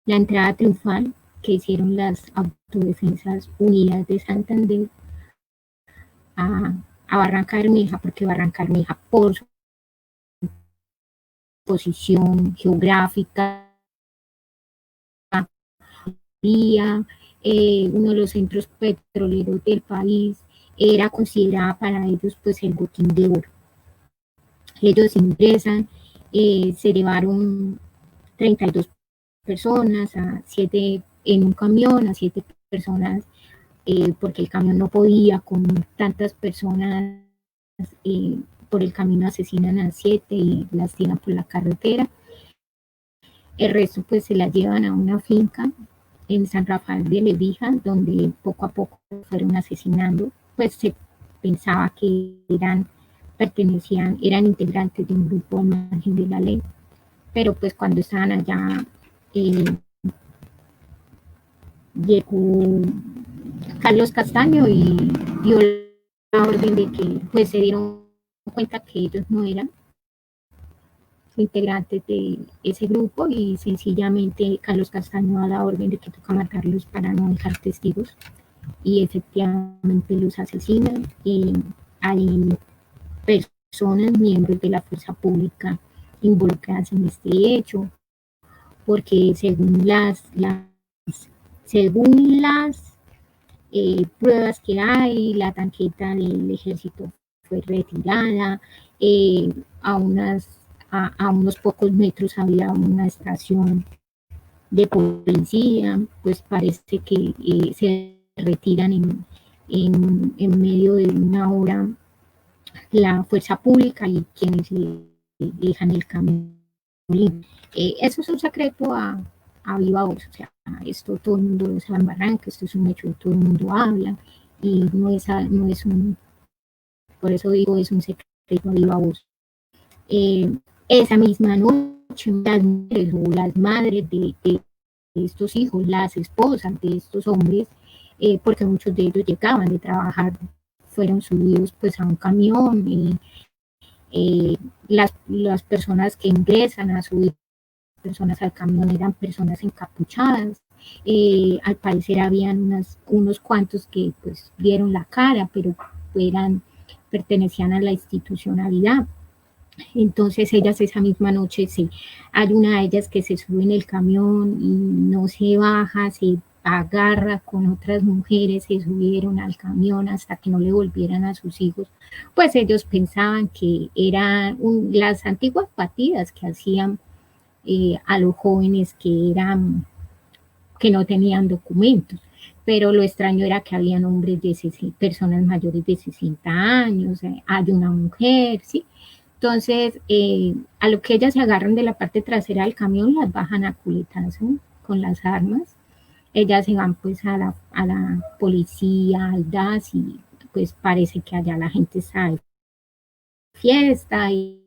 la entrada triunfal que hicieron las Autodefensas Unidas de Santander a Barranca Bermeja, porque Barranca Bermeja, por su posición geográfica, uno de los centros petroleros del país, era considerada para ellos pues el botín de oro. Ellos ingresan, se llevaron 32 personas, a 7 en un camión, a 7 personas, porque el camión no podía con tantas personas, por el camino asesinan a 7 y las tiran por la carretera. El resto pues se la llevan a una finca en San Rafael de Lebrija, donde poco a poco fueron asesinando, pues se pensaba que eran integrantes de un grupo al margen de la ley, pero pues cuando estaban allá llegó Carlos Castaño y dio la orden de que pues se dieron cuenta que ellos no eran integrantes de ese grupo y sencillamente Carlos Castaño da la orden de que toca matarlos para no dejar testigos y efectivamente los asesinan. Y hay personas, miembros de la fuerza pública involucradas en este hecho, porque según las pruebas que hay, la tanqueta del ejército fue retirada, a unos pocos metros había una estación de policía, pues parece que se retiran en medio de una hora la fuerza pública y quienes dejan el camino libre. Eso es un secreto a viva voz, o sea, esto todo el mundo lo sabe en Barranca, esto es un hecho que todo el mundo habla y no es por eso digo, es un secreto a viva voz. Esa misma noche, las madres de estos hijos, las esposas de estos hombres, porque muchos de ellos llegaban de trabajar, fueron subidos pues a un camión, las personas que ingresan a subir personas al camión eran personas encapuchadas, al parecer habían unos cuantos que pues dieron la cara, pero pertenecían a la institucionalidad. Entonces ellas esa misma noche hay una de ellas que se sube en el camión y no se baja, se agarra con otras mujeres, se subieron al camión hasta que no le volvieran a sus hijos, pues ellos pensaban que eran las antiguas batidas que hacían a los jóvenes que no tenían documentos. Pero lo extraño era que habían hombres personas mayores de 60 años, hay una mujer, ¿sí? Entonces, a lo que ellas se agarran de la parte trasera del camión, las bajan a culetazo con las armas. Ellas se van pues a la policía, al DAS, y pues parece que allá la gente está de fiesta y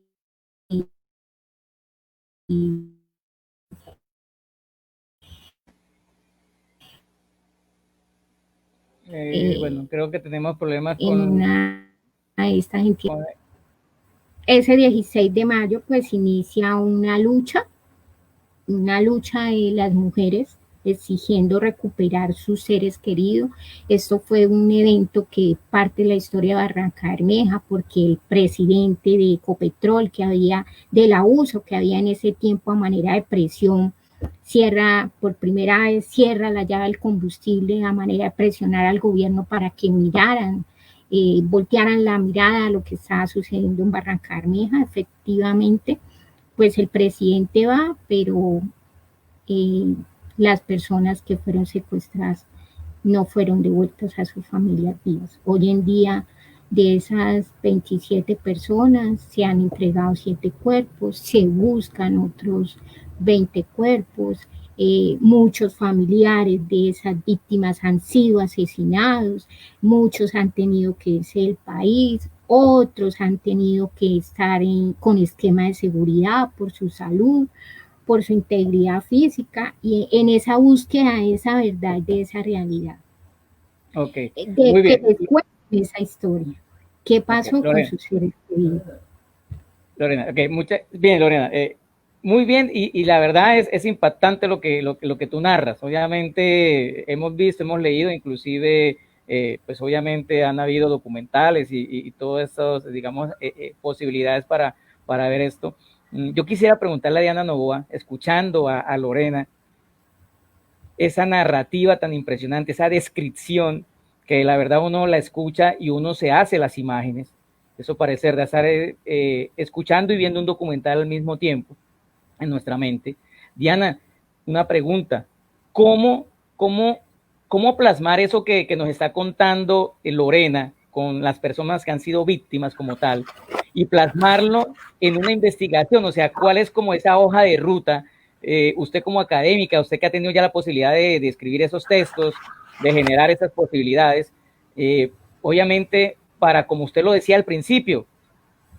bueno, creo que tenemos problemas con esta gente. Ese 16 de mayo pues inicia una lucha de las mujeres exigiendo recuperar sus seres queridos. Esto fue un evento que parte de la historia de Barranca Bermeja, porque el presidente de Ecopetrol, del abuso que había en ese tiempo a manera de presión, por primera vez cierra la llave del combustible a manera de presionar al gobierno para que voltearan la mirada a lo que estaba sucediendo en Barranca Bermeja. Efectivamente, pues el presidente va, pero las personas que fueron secuestradas no fueron devueltas a sus familias vivas. Hoy en día, de esas 27 personas, se han entregado 7 cuerpos, se buscan otros 20 cuerpos, muchos familiares de esas víctimas han sido asesinados, muchos han tenido que irse del país, otros han tenido que estar con esquema de seguridad por su salud, por su integridad física, y en esa búsqueda de esa verdad, de esa realidad. Ok, muy bien. Que les cuente esa historia. ¿Qué pasó con sus seres queridos? Lorena, bien, Lorena. Muy bien, y la verdad es impactante lo que tú narras. Obviamente hemos visto, hemos leído, inclusive, pues obviamente han habido documentales y todas esas, digamos, posibilidades para ver esto. Yo quisiera preguntarle a Diana Novoa, escuchando a Lorena, esa narrativa tan impresionante, esa descripción, que la verdad uno la escucha y uno se hace las imágenes. Eso parece de estar escuchando y viendo un documental al mismo tiempo en nuestra mente. Diana, una pregunta. ¿Cómo plasmar eso que nos está contando Lorena con las personas que han sido víctimas como tal y plasmarlo en una investigación? O sea, ¿cuál es como esa hoja de ruta? Usted como académica, usted que ha tenido ya la posibilidad de escribir esos textos, de generar esas posibilidades, obviamente para, como usted lo decía al principio,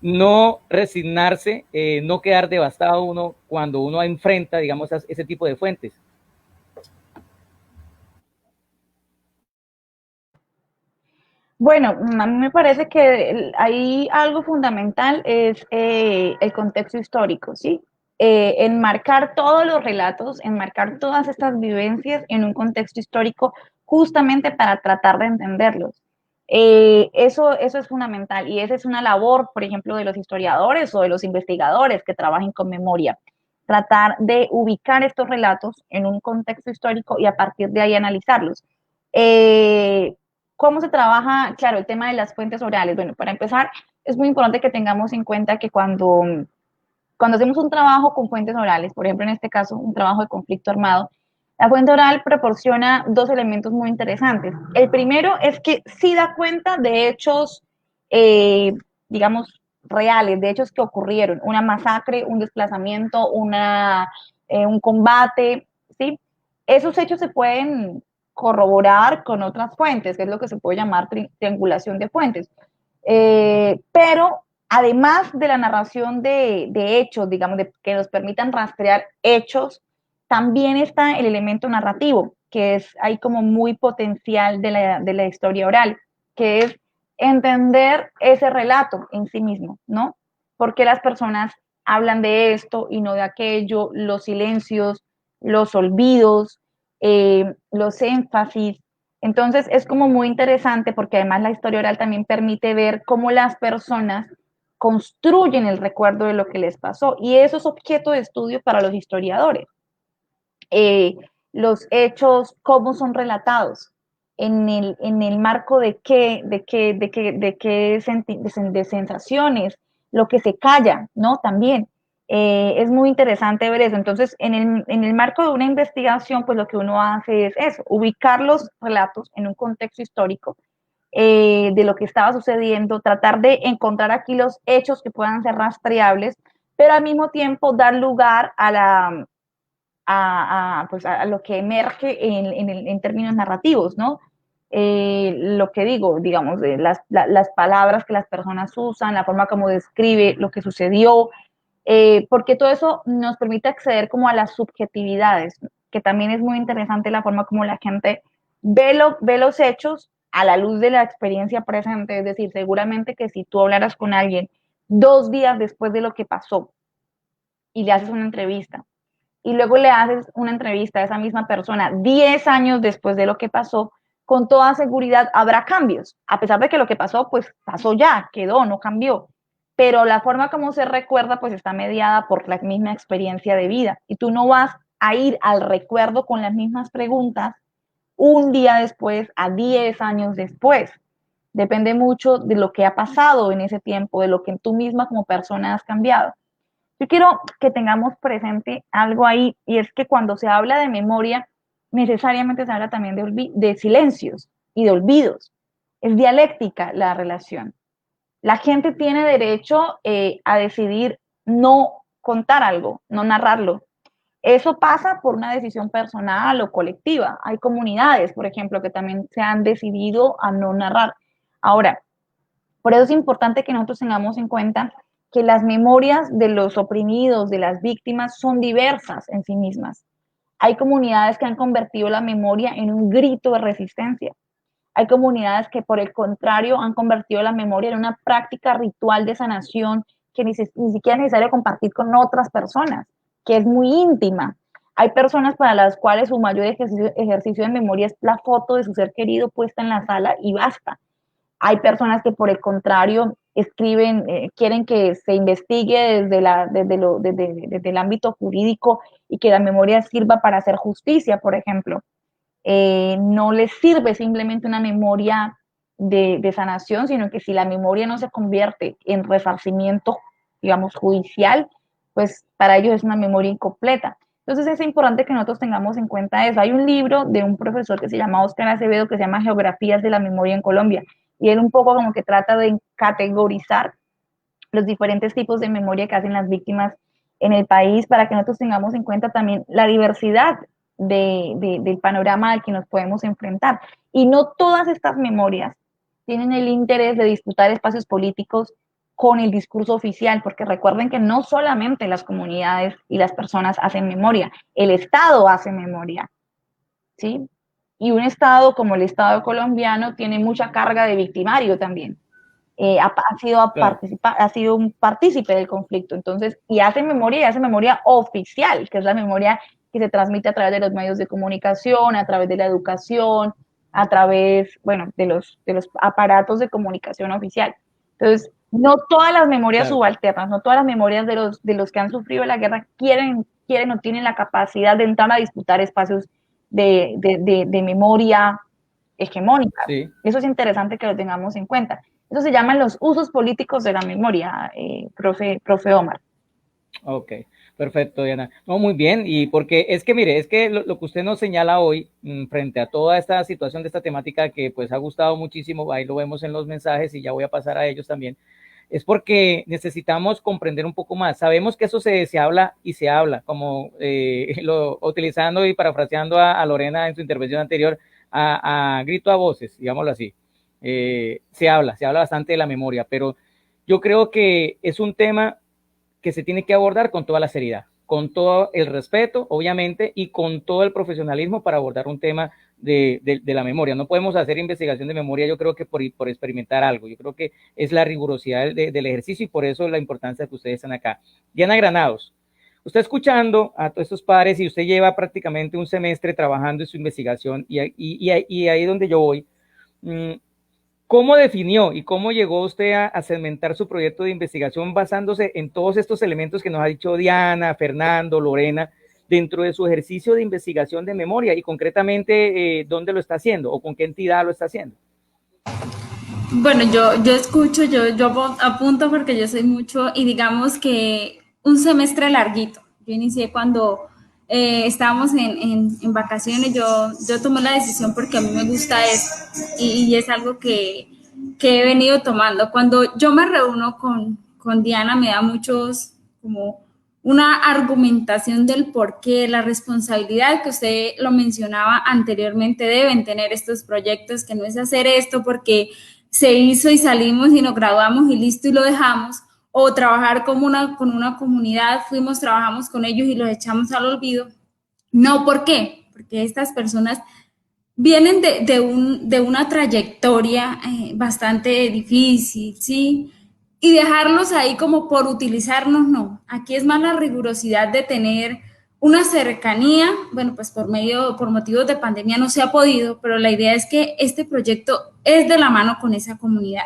no resignarse, no quedar devastado uno cuando uno enfrenta, digamos, ese tipo de fuentes. Bueno, a mí me parece que hay algo fundamental, es el contexto histórico, ¿sí? Enmarcar todos los relatos, enmarcar todas estas vivencias en un contexto histórico justamente para tratar de entenderlos. Eso es fundamental, y esa es una labor, por ejemplo, de los historiadores o de los investigadores que trabajen con memoria. Tratar de ubicar estos relatos en un contexto histórico y a partir de ahí analizarlos. ¿Cómo se trabaja? Claro, el tema de las fuentes orales. Bueno, para empezar, es muy importante que tengamos en cuenta que cuando hacemos un trabajo con fuentes orales, por ejemplo, en este caso, un trabajo de conflicto armado, la fuente oral proporciona 2 elementos muy interesantes. El primero es que sí da cuenta de hechos, digamos, reales, de hechos que ocurrieron, una masacre, un desplazamiento, un combate, ¿sí? Esos hechos se pueden corroborar con otras fuentes, que es lo que se puede llamar triangulación de fuentes. Pero además de la narración de hechos, digamos, que nos permitan rastrear hechos, también está el elemento narrativo, que es ahí como muy potencial de la historia oral, que es entender ese relato en sí mismo, ¿no? Porque las personas hablan de esto y no de aquello, los silencios, los olvidos, los énfasis. Entonces es como muy interesante porque además la historia oral también permite ver cómo las personas construyen el recuerdo de lo que les pasó, y eso es objeto de estudio para los historiadores. los hechos, cómo son relatados, en el marco de de sensaciones, lo que se calla, ¿no? También. Es muy interesante ver eso. Entonces, en el marco de una investigación, pues lo que uno hace es eso, ubicar los relatos en un contexto histórico de lo que estaba sucediendo, tratar de encontrar aquí los hechos que puedan ser rastreables, pero al mismo tiempo dar lugar pues a lo que emerge en términos narrativos, ¿no? Lo que digo, digamos, las palabras que las personas usan, la forma como describe lo que sucedió, porque todo eso nos permite acceder como a las subjetividades, que también es muy interesante la forma como la gente ve los hechos a la luz de la experiencia presente, es decir, seguramente que si tú hablaras con alguien 2 días después de lo que pasó y le haces una entrevista, y luego le haces una entrevista a esa misma persona 10 años después de lo que pasó, con toda seguridad habrá cambios, a pesar de que lo que pasó, pues pasó ya, quedó, no cambió, pero la forma como se recuerda, pues está mediada por la misma experiencia de vida, y tú no vas a ir al recuerdo con las mismas preguntas un día después a 10 años después. Depende mucho de lo que ha pasado en ese tiempo, de lo que tú misma como persona has cambiado. Yo quiero que tengamos presente algo ahí, y es que cuando se habla de memoria, necesariamente se habla también de silencios y de olvidos. Es dialéctica la relación. La gente tiene derecho a decidir no contar algo, no narrarlo. Eso pasa por una decisión personal o colectiva. Hay comunidades, por ejemplo, que también se han decidido a no narrar. Ahora, por eso es importante que nosotros tengamos en cuenta que las memorias de los oprimidos, de las víctimas, son diversas en sí mismas. Hay comunidades que han convertido la memoria en un grito de resistencia. Hay comunidades que, por el contrario, han convertido la memoria en una práctica ritual de sanación que ni siquiera es necesario compartir con otras personas, que es muy íntima. Hay personas para las cuales su mayor ejercicio de memoria es la foto de su ser querido puesta en la sala y basta. Hay personas que, por el contrario, escriben, quieren que se investigue desde el ámbito jurídico y que la memoria sirva para hacer justicia, por ejemplo. No les sirve simplemente una memoria de sanación, sino que si la memoria no se convierte en resarcimiento, digamos, judicial, pues para ellos es una memoria incompleta. Entonces es importante que nosotros tengamos en cuenta eso. Hay un libro de un profesor que se llama Óscar Acevedo que se llama Geografías de la Memoria en Colombia, y él un poco como que trata de categorizar los diferentes tipos de memoria que hacen las víctimas en el país, para que nosotros tengamos en cuenta también la diversidad del panorama al que nos podemos enfrentar. Y no todas estas memorias tienen el interés de disputar espacios políticos con el discurso oficial, porque recuerden que no solamente las comunidades y las personas hacen memoria, el Estado hace memoria, ¿sí? Y un Estado como el Estado colombiano tiene mucha carga de victimario también. Ha sido un partícipe del conflicto, entonces, y hace memoria oficial, que es la memoria que se transmite a través de los medios de comunicación, a través de la educación, a través, bueno, de los aparatos de comunicación oficial. Entonces, no todas las memorias subalternas, no todas las memorias de los que han sufrido la guerra quieren o tienen la capacidad de entrar a disputar espacios de memoria hegemónica. Sí. Eso es interesante que lo tengamos en cuenta. Eso se llaman los usos políticos de la memoria, profe Omar. Ok, perfecto, Diana. No, muy bien, y porque es que, mire, es que lo que usted nos señala hoy, frente a toda esta situación de esta temática que pues ha gustado muchísimo, ahí lo vemos en los mensajes y ya voy a pasar a ellos también, es porque comprender un poco más. Sabemos que eso se habla y se habla, como utilizando y parafraseando a Lorena en su intervención anterior, a grito a voces, digámoslo así. Se habla bastante de la memoria, pero yo creo que es un tema que se tiene que abordar con toda la seriedad, con todo el respeto, obviamente, y con todo el profesionalismo para abordar un tema de la memoria. No podemos hacer investigación de memoria, yo creo que por experimentar algo. Yo creo que es la rigurosidad del ejercicio, y por eso la importancia de que ustedes estén acá. Diana Granados, usted escuchando a todos estos padres, y usted lleva prácticamente un semestre trabajando en su investigación, y ahí es donde yo voy. ¿Cómo definió y cómo llegó usted a segmentar su proyecto de investigación basándose en todos estos elementos que nos ha dicho Diana, Fernando, Lorena, dentro de su ejercicio de investigación de memoria y concretamente dónde lo está haciendo o con qué entidad lo está haciendo. Bueno, yo escucho, yo apunto porque yo soy mucho y digamos que un semestre larguito. Yo inicié cuando estábamos en vacaciones, yo tomé la decisión porque a mí me gusta eso y es algo que he venido tomando. Cuando yo me reúno con Diana me da muchos como una argumentación del por qué, la responsabilidad que usted lo mencionaba anteriormente deben tener estos proyectos, que no es hacer esto porque se hizo y salimos y nos graduamos y listo y lo dejamos, o trabajar con una comunidad, trabajamos con ellos y los echamos al olvido. No, ¿por qué? Porque estas personas vienen de una trayectoria bastante difícil, ¿sí? Y dejarlos ahí como por utilizarnos, no. Aquí es más la rigurosidad de tener una cercanía, bueno, pues por motivos de pandemia no se ha podido, pero la idea es que este proyecto es de la mano con esa comunidad.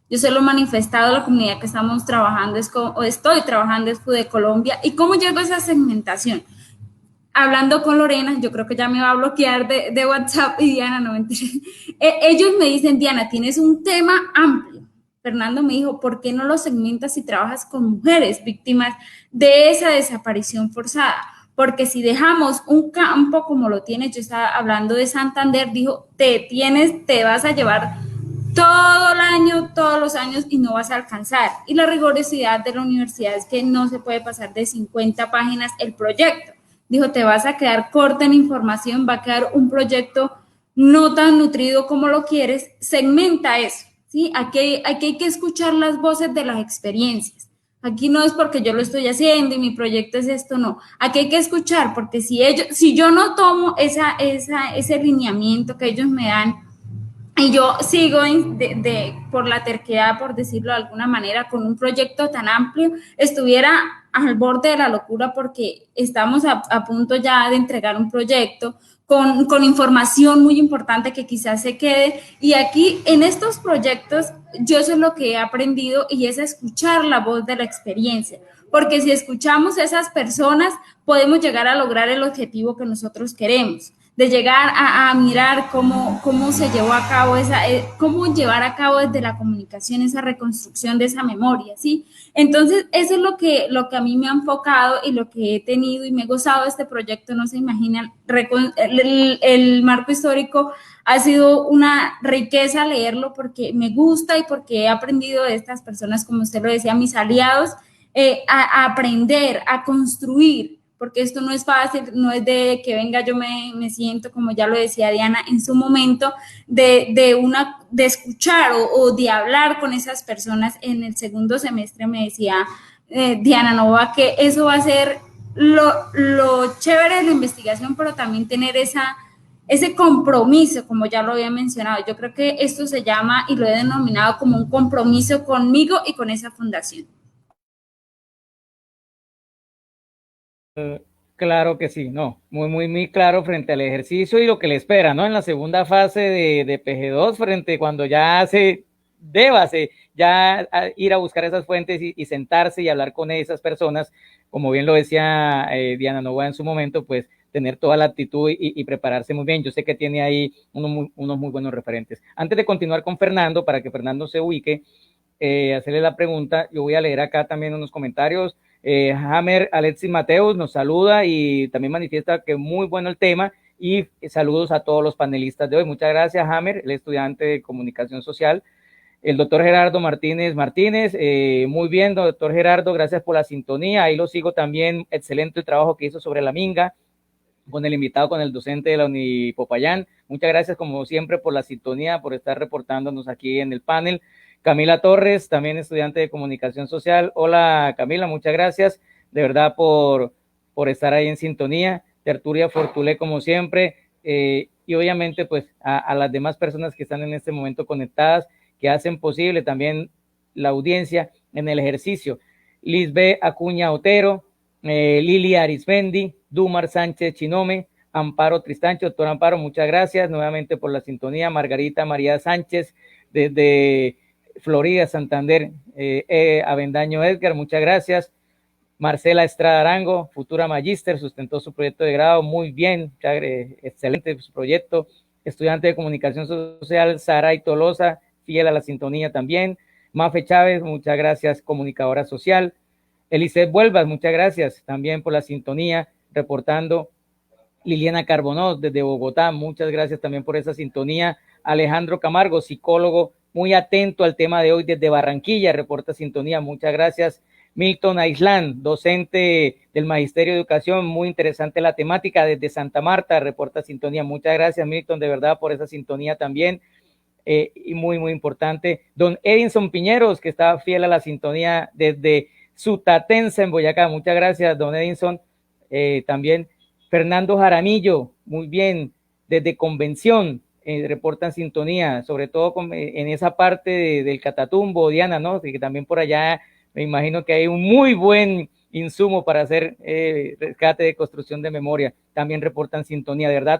Yo se lo he manifestado a la comunidad que estamos trabajando, estoy trabajando, es de Colombia. ¿Y cómo llegó esa segmentación? Hablando con Lorena, yo creo que ya me va a bloquear de WhatsApp y Diana, no mentira. Ellos me dicen, Diana, tienes un tema amplio. Fernando me dijo, ¿por qué no lo segmentas si trabajas con mujeres víctimas de esa desaparición forzada? Porque si dejamos un campo como lo tienes, yo estaba hablando de Santander, dijo, te vas a llevar todo el año, todos los años y no vas a alcanzar. Y la rigurosidad de la universidad es que no se puede pasar de 50 páginas el proyecto. Dijo, te vas a quedar corta en información, va a quedar un proyecto no tan nutrido como lo quieres, segmenta eso, ¿sí? Aquí hay que escuchar las voces de las experiencias. Aquí no es porque yo lo estoy haciendo y mi proyecto es esto, no. Aquí hay que escuchar, porque si yo no tomo ese lineamiento que ellos me dan y yo sigo por la terquedad, por decirlo de alguna manera, con un proyecto tan amplio, estuviera al borde de la locura porque estamos a punto ya de entregar un proyecto con información muy importante que quizás se quede. Y aquí en estos proyectos yo eso es lo que he aprendido y es escuchar la voz de la experiencia. Porque si escuchamos a esas personas, podemos llegar a lograr el objetivo que nosotros queremos, de llegar a mirar cómo se llevó a cabo cómo llevar a cabo desde la comunicación esa reconstrucción de esa memoria, ¿sí? Entonces, eso es lo que a mí me ha enfocado y lo que he tenido y me he gozado de este proyecto, no se imaginan. El marco histórico ha sido una riqueza leerlo porque me gusta y porque he aprendido de estas personas, como usted lo decía, mis aliados, a aprender, a construir, porque esto no es fácil, no es de que venga, yo me siento, como ya lo decía Diana en su momento, de escuchar o de hablar con esas personas. En el segundo semestre me decía Diana Nova que eso va a ser lo chévere de la investigación, pero también tener ese compromiso, como ya lo había mencionado. Yo creo que esto se llama, y lo he denominado como un compromiso conmigo y con esa fundación. Claro que sí, no, muy claro frente al ejercicio y lo que le espera, ¿no? En la segunda fase de PG2, frente cuando ya ir a buscar esas fuentes y sentarse y hablar con esas personas, como bien lo decía Diana Nova en su momento, pues tener toda la actitud y prepararse muy bien. Yo sé que tiene ahí unos muy buenos referentes. Antes de continuar con Fernando, para que Fernando se ubique, hacerle la pregunta, yo voy a leer acá también unos comentarios. Hammer Alexis Mateus nos saluda y también manifiesta que muy bueno el tema y saludos a todos los panelistas de hoy. Muchas gracias, Hammer, el estudiante de comunicación social. El doctor Gerardo Martínez, muy bien, doctor Gerardo, gracias por la sintonía. Ahí lo sigo también, excelente el trabajo que hizo sobre la minga con el invitado, con el docente de la Unipopayán. Muchas gracias, como siempre, por la sintonía, por estar reportándonos aquí en el panel. Camila Torres, también estudiante de comunicación social. Hola, Camila, muchas gracias, de verdad, por estar ahí en sintonía. Tertulia Fortulé, como siempre, y obviamente, pues, a las demás personas que están en este momento conectadas, que hacen posible también la audiencia en el ejercicio. Lisbeth Acuña Otero, Lili Arismendi, Dumar Sánchez Chinome, Amparo Tristancho. Doctor Amparo, muchas gracias nuevamente por la sintonía. Margarita María Sánchez, desde Florida, Santander. Avendaño Edgar, muchas gracias. Marcela Estrada Arango, futura magíster, sustentó su proyecto de grado muy bien, excelente su proyecto. Estudiante de comunicación social, Saray Tolosa, fiel a la sintonía también. Mafe Chávez, muchas gracias, comunicadora social. Eliseth Vuelvas, muchas gracias también por la sintonía, reportando. Liliana Carbonós, desde Bogotá, muchas gracias también por esa sintonía. Alejandro Camargo, psicólogo, muy atento al tema de hoy desde Barranquilla, reporta sintonía, muchas gracias. Milton Aislán, docente del Magisterio de Educación, muy interesante la temática desde Santa Marta, reporta sintonía, muchas gracias Milton, de verdad por esa sintonía también, y muy importante. Don Edinson Piñeros, que está fiel a la sintonía desde Sutatensa en Boyacá, muchas gracias don Edinson, también. Fernando Jaramillo, muy bien, desde Convención, reportan sintonía, sobre todo en esa parte del Catatumbo, Diana, ¿no? Que también por allá me imagino que hay un muy buen insumo para hacer rescate de construcción de memoria. También reportan sintonía. De verdad,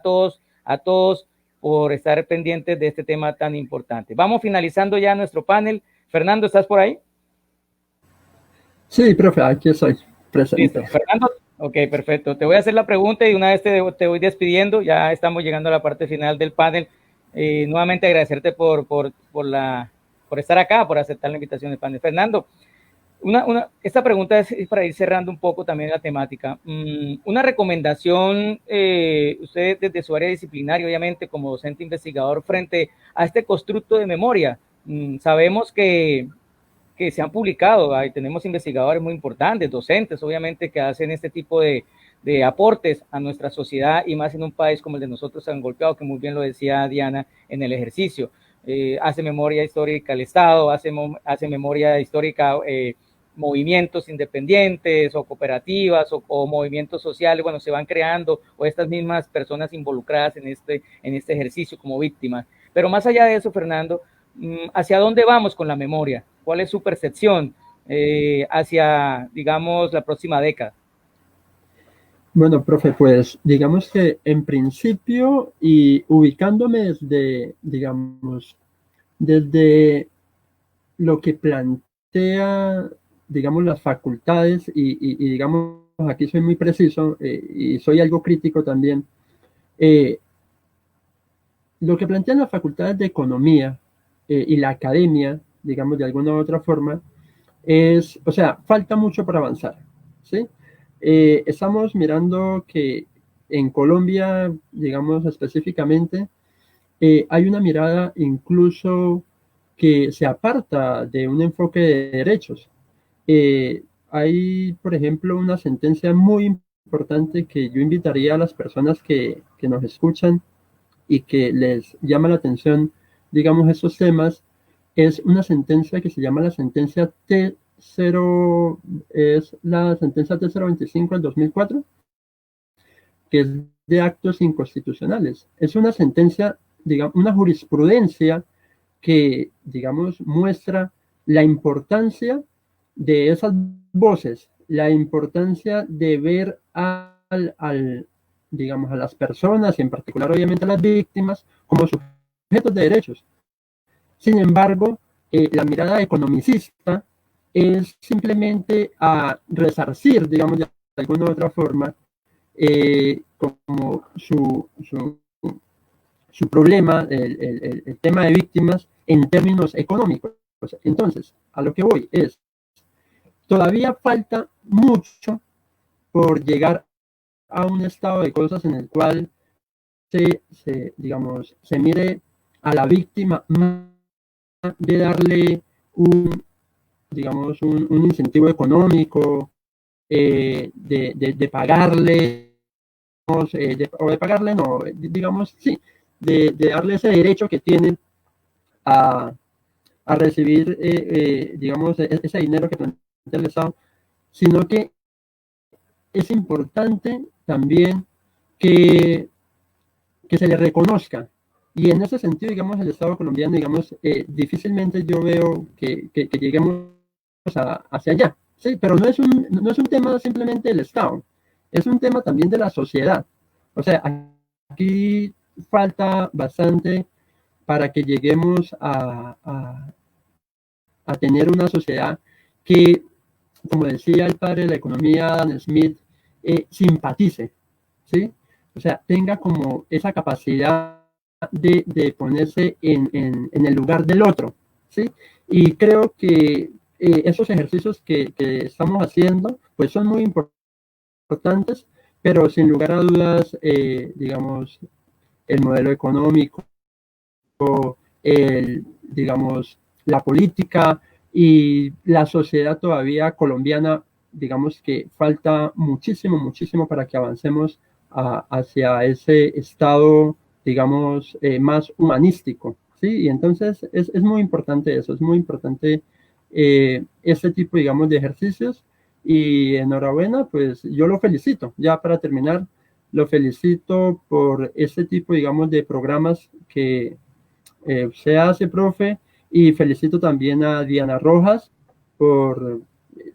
a todos por estar pendientes de este tema tan importante. Vamos finalizando ya nuestro panel. Fernando, ¿estás por ahí? Sí, profe, aquí estoy presente. Listo. Fernando, ok, perfecto. Te voy a hacer la pregunta y una vez te voy despidiendo. Ya estamos llegando a la parte final del panel. Nuevamente agradecerte por estar acá, por aceptar la invitación del panel. Fernando, esta pregunta es para ir cerrando un poco también la temática. Una recomendación, usted desde su área disciplinaria, obviamente, como docente investigador, frente a este constructo de memoria. Sabemos que se han publicado, tenemos investigadores muy importantes, docentes, obviamente, que hacen este tipo de aportes a nuestra sociedad y más en un país como el de nosotros tan golpeado, que muy bien lo decía Diana en el ejercicio. Hace memoria histórica el Estado, hace memoria histórica movimientos independientes o cooperativas o movimientos sociales, bueno, se van creando, o estas mismas personas involucradas en este ejercicio como víctimas. Pero más allá de eso, Fernando, ¿hacia dónde vamos con la memoria? ¿Cuál es su percepción hacia, digamos, la próxima década? Bueno, profe, pues digamos que en principio y ubicándome desde, digamos, desde lo que plantea, digamos, las facultades y digamos, aquí soy muy preciso y soy algo crítico también, lo que plantean las facultades de economía y la academia, digamos, de alguna u otra forma, o sea, falta mucho para avanzar, ¿sí? Estamos mirando que en Colombia, digamos específicamente, hay una mirada incluso que se aparta de un enfoque de derechos. Hay, por ejemplo, una sentencia muy importante que yo invitaría a las personas que nos escuchan y que les llama la atención, digamos, estos temas, es una sentencia que se llama la sentencia T0, es la sentencia T025 del 2004, que es de actos inconstitucionales. Es una sentencia, digamos, una jurisprudencia que, digamos, muestra la importancia de esas voces, la importancia de ver digamos, a las personas y en particular obviamente a las víctimas como sujetos de derechos. Sin embargo, la mirada economicista es simplemente a resarcir, digamos, de alguna u otra forma, como su problema, el tema de víctimas en términos económicos. Entonces, a lo que voy es, todavía falta mucho por llegar a un estado de cosas en el cual digamos, se mire a la víctima de darle digamos, un incentivo económico, de pagarle, o de pagarle, no, digamos, sí, de darle ese derecho que tienen a recibir, digamos, ese dinero que plantea el Estado, sino que es importante también que se le reconozca. Y en ese sentido, digamos, el Estado colombiano, digamos, difícilmente yo veo que lleguemos hacia allá. Sí, pero no es un tema simplemente del Estado, es un tema también de la sociedad. O sea, aquí falta bastante para que lleguemos a tener una sociedad que como decía el padre de la economía, Adam Smith, simpatice, ¿sí? O sea, tenga como esa capacidad de ponerse en el lugar del otro, ¿sí? Y creo que esos ejercicios que estamos haciendo, pues son muy importantes, pero sin lugar a dudas, digamos, el modelo económico, digamos, la política y la sociedad todavía colombiana, digamos que falta muchísimo, muchísimo para que avancemos hacia ese estado, digamos, más humanístico, ¿sí? Y entonces es muy importante eso, es muy importante este tipo, digamos, de ejercicios. Y enhorabuena, pues yo lo felicito, ya para terminar, lo felicito por este tipo, digamos, de programas que se hace, profe, y felicito también a Diana Rojas por,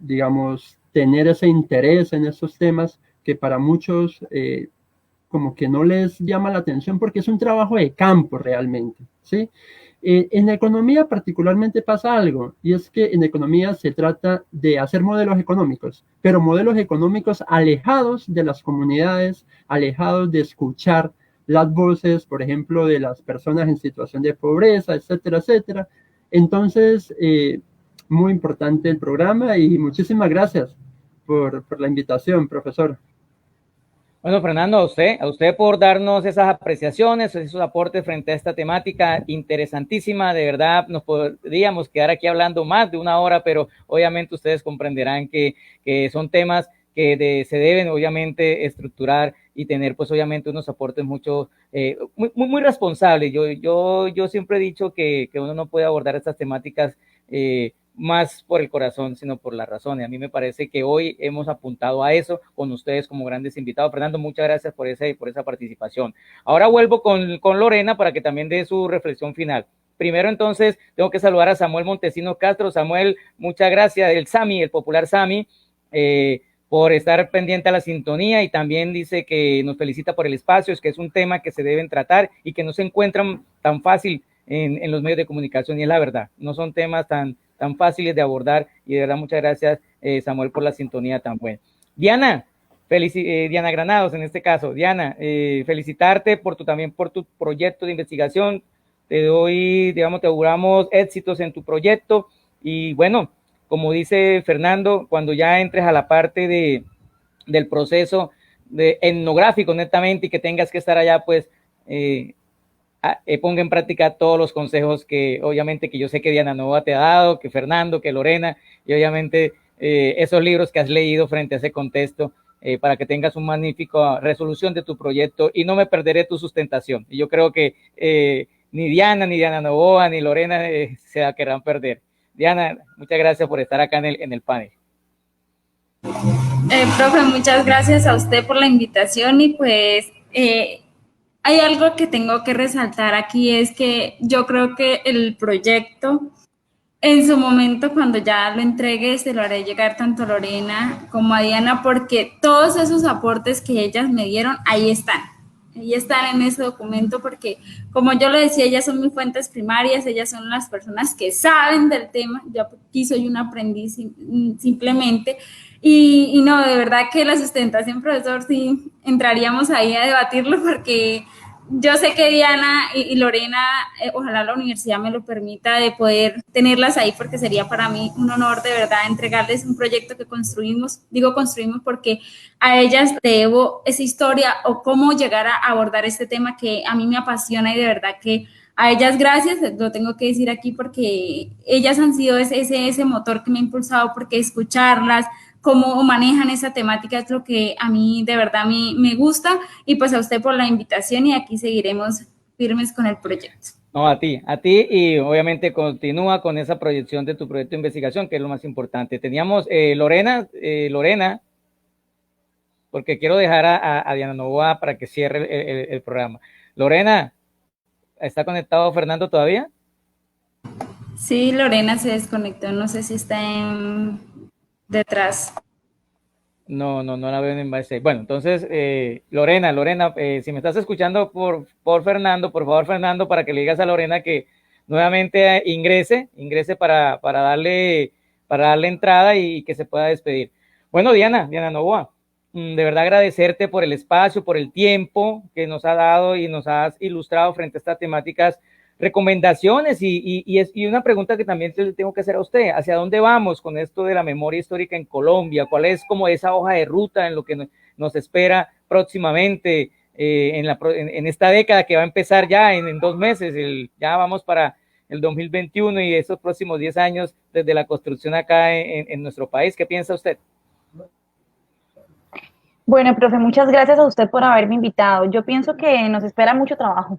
digamos, tener ese interés en esos temas que para muchos como que no les llama la atención porque es un trabajo de campo realmente, ¿sí? En economía particularmente pasa algo, y es que en economía se trata de hacer modelos económicos, pero modelos económicos alejados de las comunidades, alejados de escuchar las voces, por ejemplo, de las personas en situación de pobreza, etcétera, etcétera. Entonces, muy importante el programa y muchísimas gracias por la invitación, profesor. Bueno, Fernando, a usted por darnos esas apreciaciones, esos aportes frente a esta temática interesantísima. De verdad, nos podríamos quedar aquí hablando más de una hora, pero obviamente ustedes comprenderán que son temas que se deben obviamente estructurar y tener pues obviamente unos aportes muy responsables. Yo siempre he dicho que uno no puede abordar estas temáticas más por el corazón, sino por la razón. Y a mí me parece que hoy hemos apuntado a eso con ustedes como grandes invitados. Fernando, muchas gracias por esa participación. Ahora vuelvo con Lorena para que también dé su reflexión final. Primero, entonces, tengo que saludar a Samuel Montesinos Castro. Samuel, muchas gracias. El Sami, el popular Sami, por estar pendiente a la sintonía, y también dice que nos felicita por el espacio, es que es un tema que se deben tratar y que no se encuentran tan fácil en los medios de comunicación, y es la verdad, no son temas tan fáciles de abordar, y de verdad muchas gracias, Samuel, por la sintonía tan buena. Diana, Diana Granados, en este caso, Diana, felicitarte también por tu proyecto de investigación. Te auguramos éxitos en tu proyecto, y bueno, como dice Fernando, cuando ya entres a la parte del proceso etnográfico netamente y que tengas que estar allá, pues ponga en práctica todos los consejos que obviamente que yo sé que Diana Novoa te ha dado, que Fernando, que Lorena, y obviamente esos libros que has leído frente a ese contexto, para que tengas una magnífica resolución de tu proyecto, y no me perderé tu sustentación. Y yo creo que ni Diana Novoa, ni Lorena se la querrán perder. Diana, muchas gracias por estar acá en el panel. Profe, muchas gracias a usted por la invitación, y pues hay algo que tengo que resaltar aquí, es que yo creo que el proyecto en su momento, cuando ya lo entregue, se lo haré llegar tanto a Lorena como a Diana, porque todos esos aportes que ellas me dieron, ahí están en ese documento, porque como yo lo decía, ellas son mis fuentes primarias, ellas son las personas que saben del tema. Yo aquí soy un aprendiz simplemente, y no, de verdad que la sustentación, profesor, sí entraríamos ahí a debatirlo, porque yo sé que Diana y Lorena, ojalá la universidad me lo permita, de poder tenerlas ahí, porque sería para mí un honor de verdad entregarles un proyecto que construimos. Digo construimos porque a ellas debo esa historia, o cómo llegar a abordar este tema que a mí me apasiona, y de verdad que a ellas gracias, lo tengo que decir aquí, porque ellas han sido ese motor que me ha impulsado, porque escucharlas, cómo manejan esa temática es lo que a mí de verdad me gusta. Y pues a usted por la invitación, y aquí seguiremos firmes con el proyecto. No, a ti, y obviamente continúa con esa proyección de tu proyecto de investigación, que es lo más importante. Teníamos Lorena, porque quiero dejar a Diana Novoa para que cierre el programa. Lorena, ¿está conectado Fernando todavía? Sí, Lorena se desconectó, no sé si está detrás. No la veo en base. Bueno, entonces, Lorena, si me estás escuchando por Fernando, por favor, Fernando, para que le digas a Lorena que nuevamente ingrese para darle para darle entrada y que se pueda despedir. Bueno, Diana Novoa, de verdad agradecerte por el espacio, por el tiempo que nos ha dado y nos has ilustrado frente a estas temáticas, recomendaciones y una pregunta que también le tengo que hacer a usted. ¿Hacia dónde vamos con esto de la memoria histórica en Colombia? ¿Cuál es como esa hoja de ruta en lo que nos espera próximamente en esta década que va a empezar ya en 2 meses? Ya vamos para el 2021 y esos próximos 10 años desde la construcción acá en nuestro país. ¿Qué piensa usted? Bueno, profe, muchas gracias a usted por haberme invitado. Yo pienso que nos espera mucho trabajo.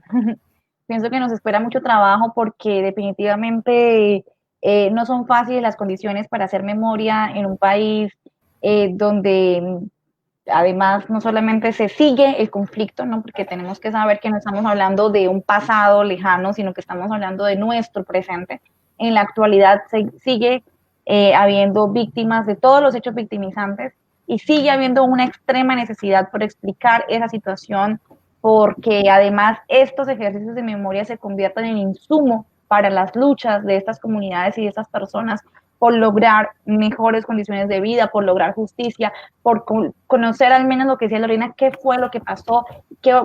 Pienso que nos espera mucho trabajo porque definitivamente no son fáciles las condiciones para hacer memoria en un país donde además no solamente se sigue el conflicto, ¿no? Porque tenemos que saber que no estamos hablando de un pasado lejano, sino que estamos hablando de nuestro presente. En la actualidad sigue habiendo víctimas de todos los hechos victimizantes y sigue habiendo una extrema necesidad por explicar esa situación, porque además estos ejercicios de memoria se convierten en insumo para las luchas de estas comunidades y de estas personas por lograr mejores condiciones de vida, por lograr justicia, por conocer al menos lo que decía Lorena, qué fue lo que pasó,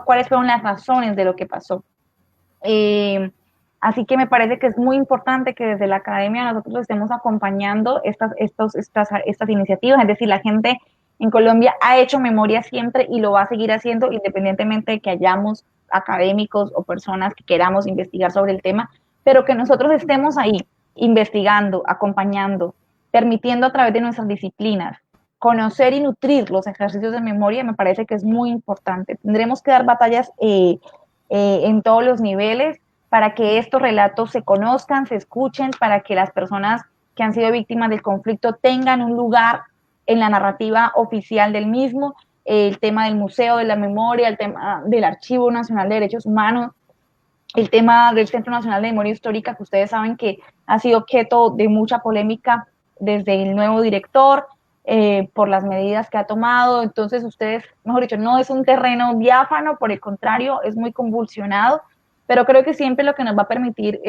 cuáles fueron las razones de lo que pasó. Así que me parece que es muy importante que desde la academia nosotros estemos acompañando estas iniciativas, es decir, la gente en Colombia ha hecho memoria siempre y lo va a seguir haciendo independientemente de que hayamos académicos o personas que queramos investigar sobre el tema, pero que nosotros estemos ahí investigando, acompañando, permitiendo a través de nuestras disciplinas conocer y nutrir los ejercicios de memoria, me parece que es muy importante. Tendremos que dar batallas en todos los niveles para que estos relatos se conozcan, se escuchen, para que las personas que han sido víctimas del conflicto tengan un lugar en la narrativa oficial del mismo, el tema del Museo de la Memoria, el tema del Archivo Nacional de Derechos Humanos, el tema del Centro Nacional de Memoria Histórica, que ustedes saben que ha sido objeto de mucha polémica desde el nuevo director, por las medidas que ha tomado. Entonces ustedes, mejor dicho, no es un terreno diáfano, por el contrario, es muy convulsionado, pero creo que siempre lo que nos va a permitir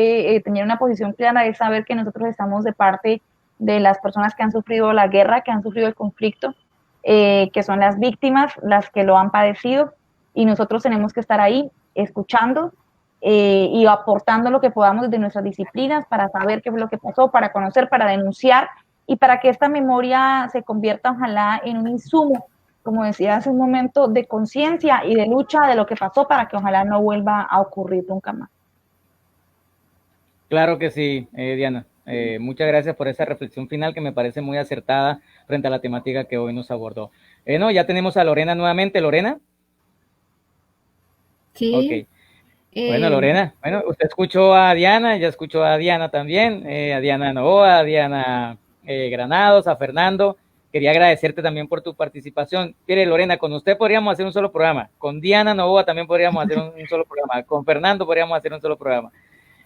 tener una posición clara es saber que nosotros estamos de parte de las personas que han sufrido la guerra, que han sufrido el conflicto, que son las víctimas, las que lo han padecido, y nosotros tenemos que estar ahí escuchando y aportando lo que podamos desde nuestras disciplinas para saber qué fue lo que pasó, para conocer, para denunciar y para que esta memoria se convierta ojalá en un insumo, como decía hace un momento, de conciencia y de lucha de lo que pasó para que ojalá no vuelva a ocurrir nunca más. Claro que sí, Diana. Muchas gracias por esa reflexión final que me parece muy acertada frente a la temática que hoy nos abordó. No, ya tenemos a Lorena nuevamente. ¿Lorena? Sí. Ok. Bueno, Lorena, usted escuchó a Diana, ya escuchó a Diana también, a Diana Novoa, a Diana Granados, a Fernando. Quería agradecerte también por tu participación. Mire, Lorena, con usted podríamos hacer un solo programa, con Diana Novoa también podríamos hacer un solo programa, con Fernando podríamos hacer un solo programa.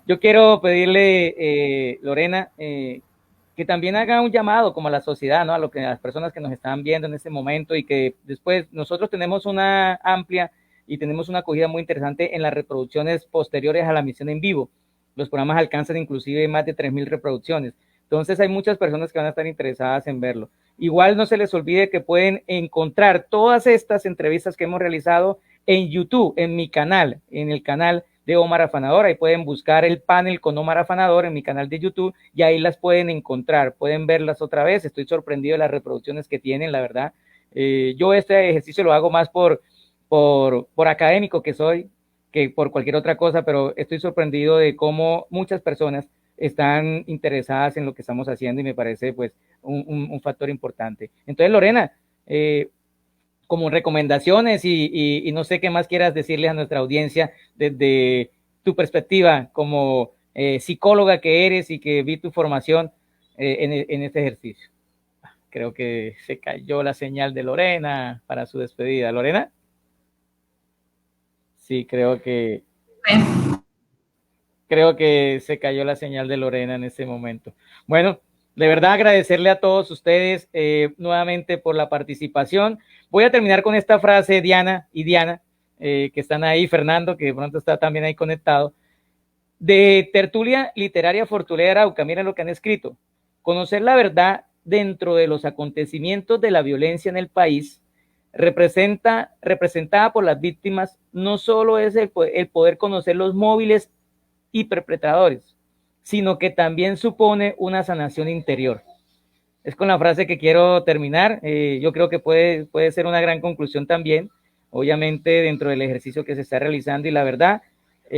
Yo quiero pedirle, Lorena, que también haga un llamado como a la sociedad, ¿no? A las personas que nos están viendo en este momento y que después nosotros tenemos una amplia y tenemos una acogida muy interesante en las reproducciones posteriores a la emisión en vivo. Los programas alcanzan inclusive más de 3,000 reproducciones. Entonces hay muchas personas que van a estar interesadas en verlo. Igual no se les olvide que pueden encontrar todas estas entrevistas que hemos realizado en YouTube, en mi canal, en el canal de Omar Afanador. Ahí pueden buscar el panel con Omar Afanador en mi canal de YouTube y ahí las pueden encontrar, pueden verlas otra vez. Estoy sorprendido de las reproducciones que tienen, la verdad. Yo este ejercicio lo hago más por académico que soy, que por cualquier otra cosa, pero estoy sorprendido de cómo muchas personas están interesadas en lo que estamos haciendo y me parece pues un factor importante. Entonces, Lorena, como recomendaciones y no sé qué más quieras decirles a nuestra audiencia desde tu perspectiva como psicóloga que eres y que vi tu formación en este ejercicio. Creo que se cayó la señal de Lorena para su despedida. ¿Lorena? Sí, creo que se cayó la señal de Lorena en ese momento. Bueno, de verdad agradecerle a todos ustedes nuevamente por la participación. Voy a terminar con esta frase, Diana y Diana, que están ahí, Fernando, que de pronto está también ahí conectado, de Tertulia Literaria Fortulera Arauca. Miren lo que han escrito. Conocer la verdad dentro de los acontecimientos de la violencia en el país representada por las víctimas no solo es el poder conocer los móviles y perpetradores, sino que también supone una sanación interior. Es con la frase que quiero terminar. Yo creo que puede ser una gran conclusión también, obviamente dentro del ejercicio que se está realizando, y la verdad,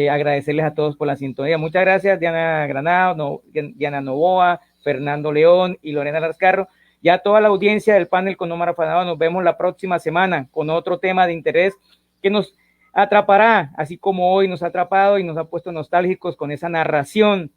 agradecerles a todos por la sintonía. Muchas gracias, Diana Granado, Diana Novoa, Fernando León y Lorena Lascarro. Ya toda la audiencia del panel con Omar Afanador, nos vemos la próxima semana con otro tema de interés que nos atrapará, así como hoy nos ha atrapado y nos ha puesto nostálgicos con esa narración.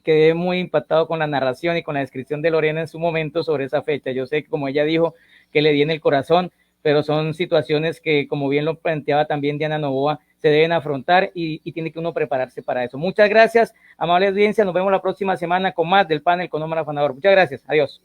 Quedé muy impactado con la narración y con la descripción de Lorena en su momento sobre esa fecha. Yo sé que, como ella dijo, que le di en el corazón, pero son situaciones que, como bien lo planteaba también Diana Novoa, se deben afrontar y tiene que uno prepararse para eso. Muchas gracias, amable audiencia. Nos vemos la próxima semana con más del panel con Omar Afanador. Muchas gracias. Adiós.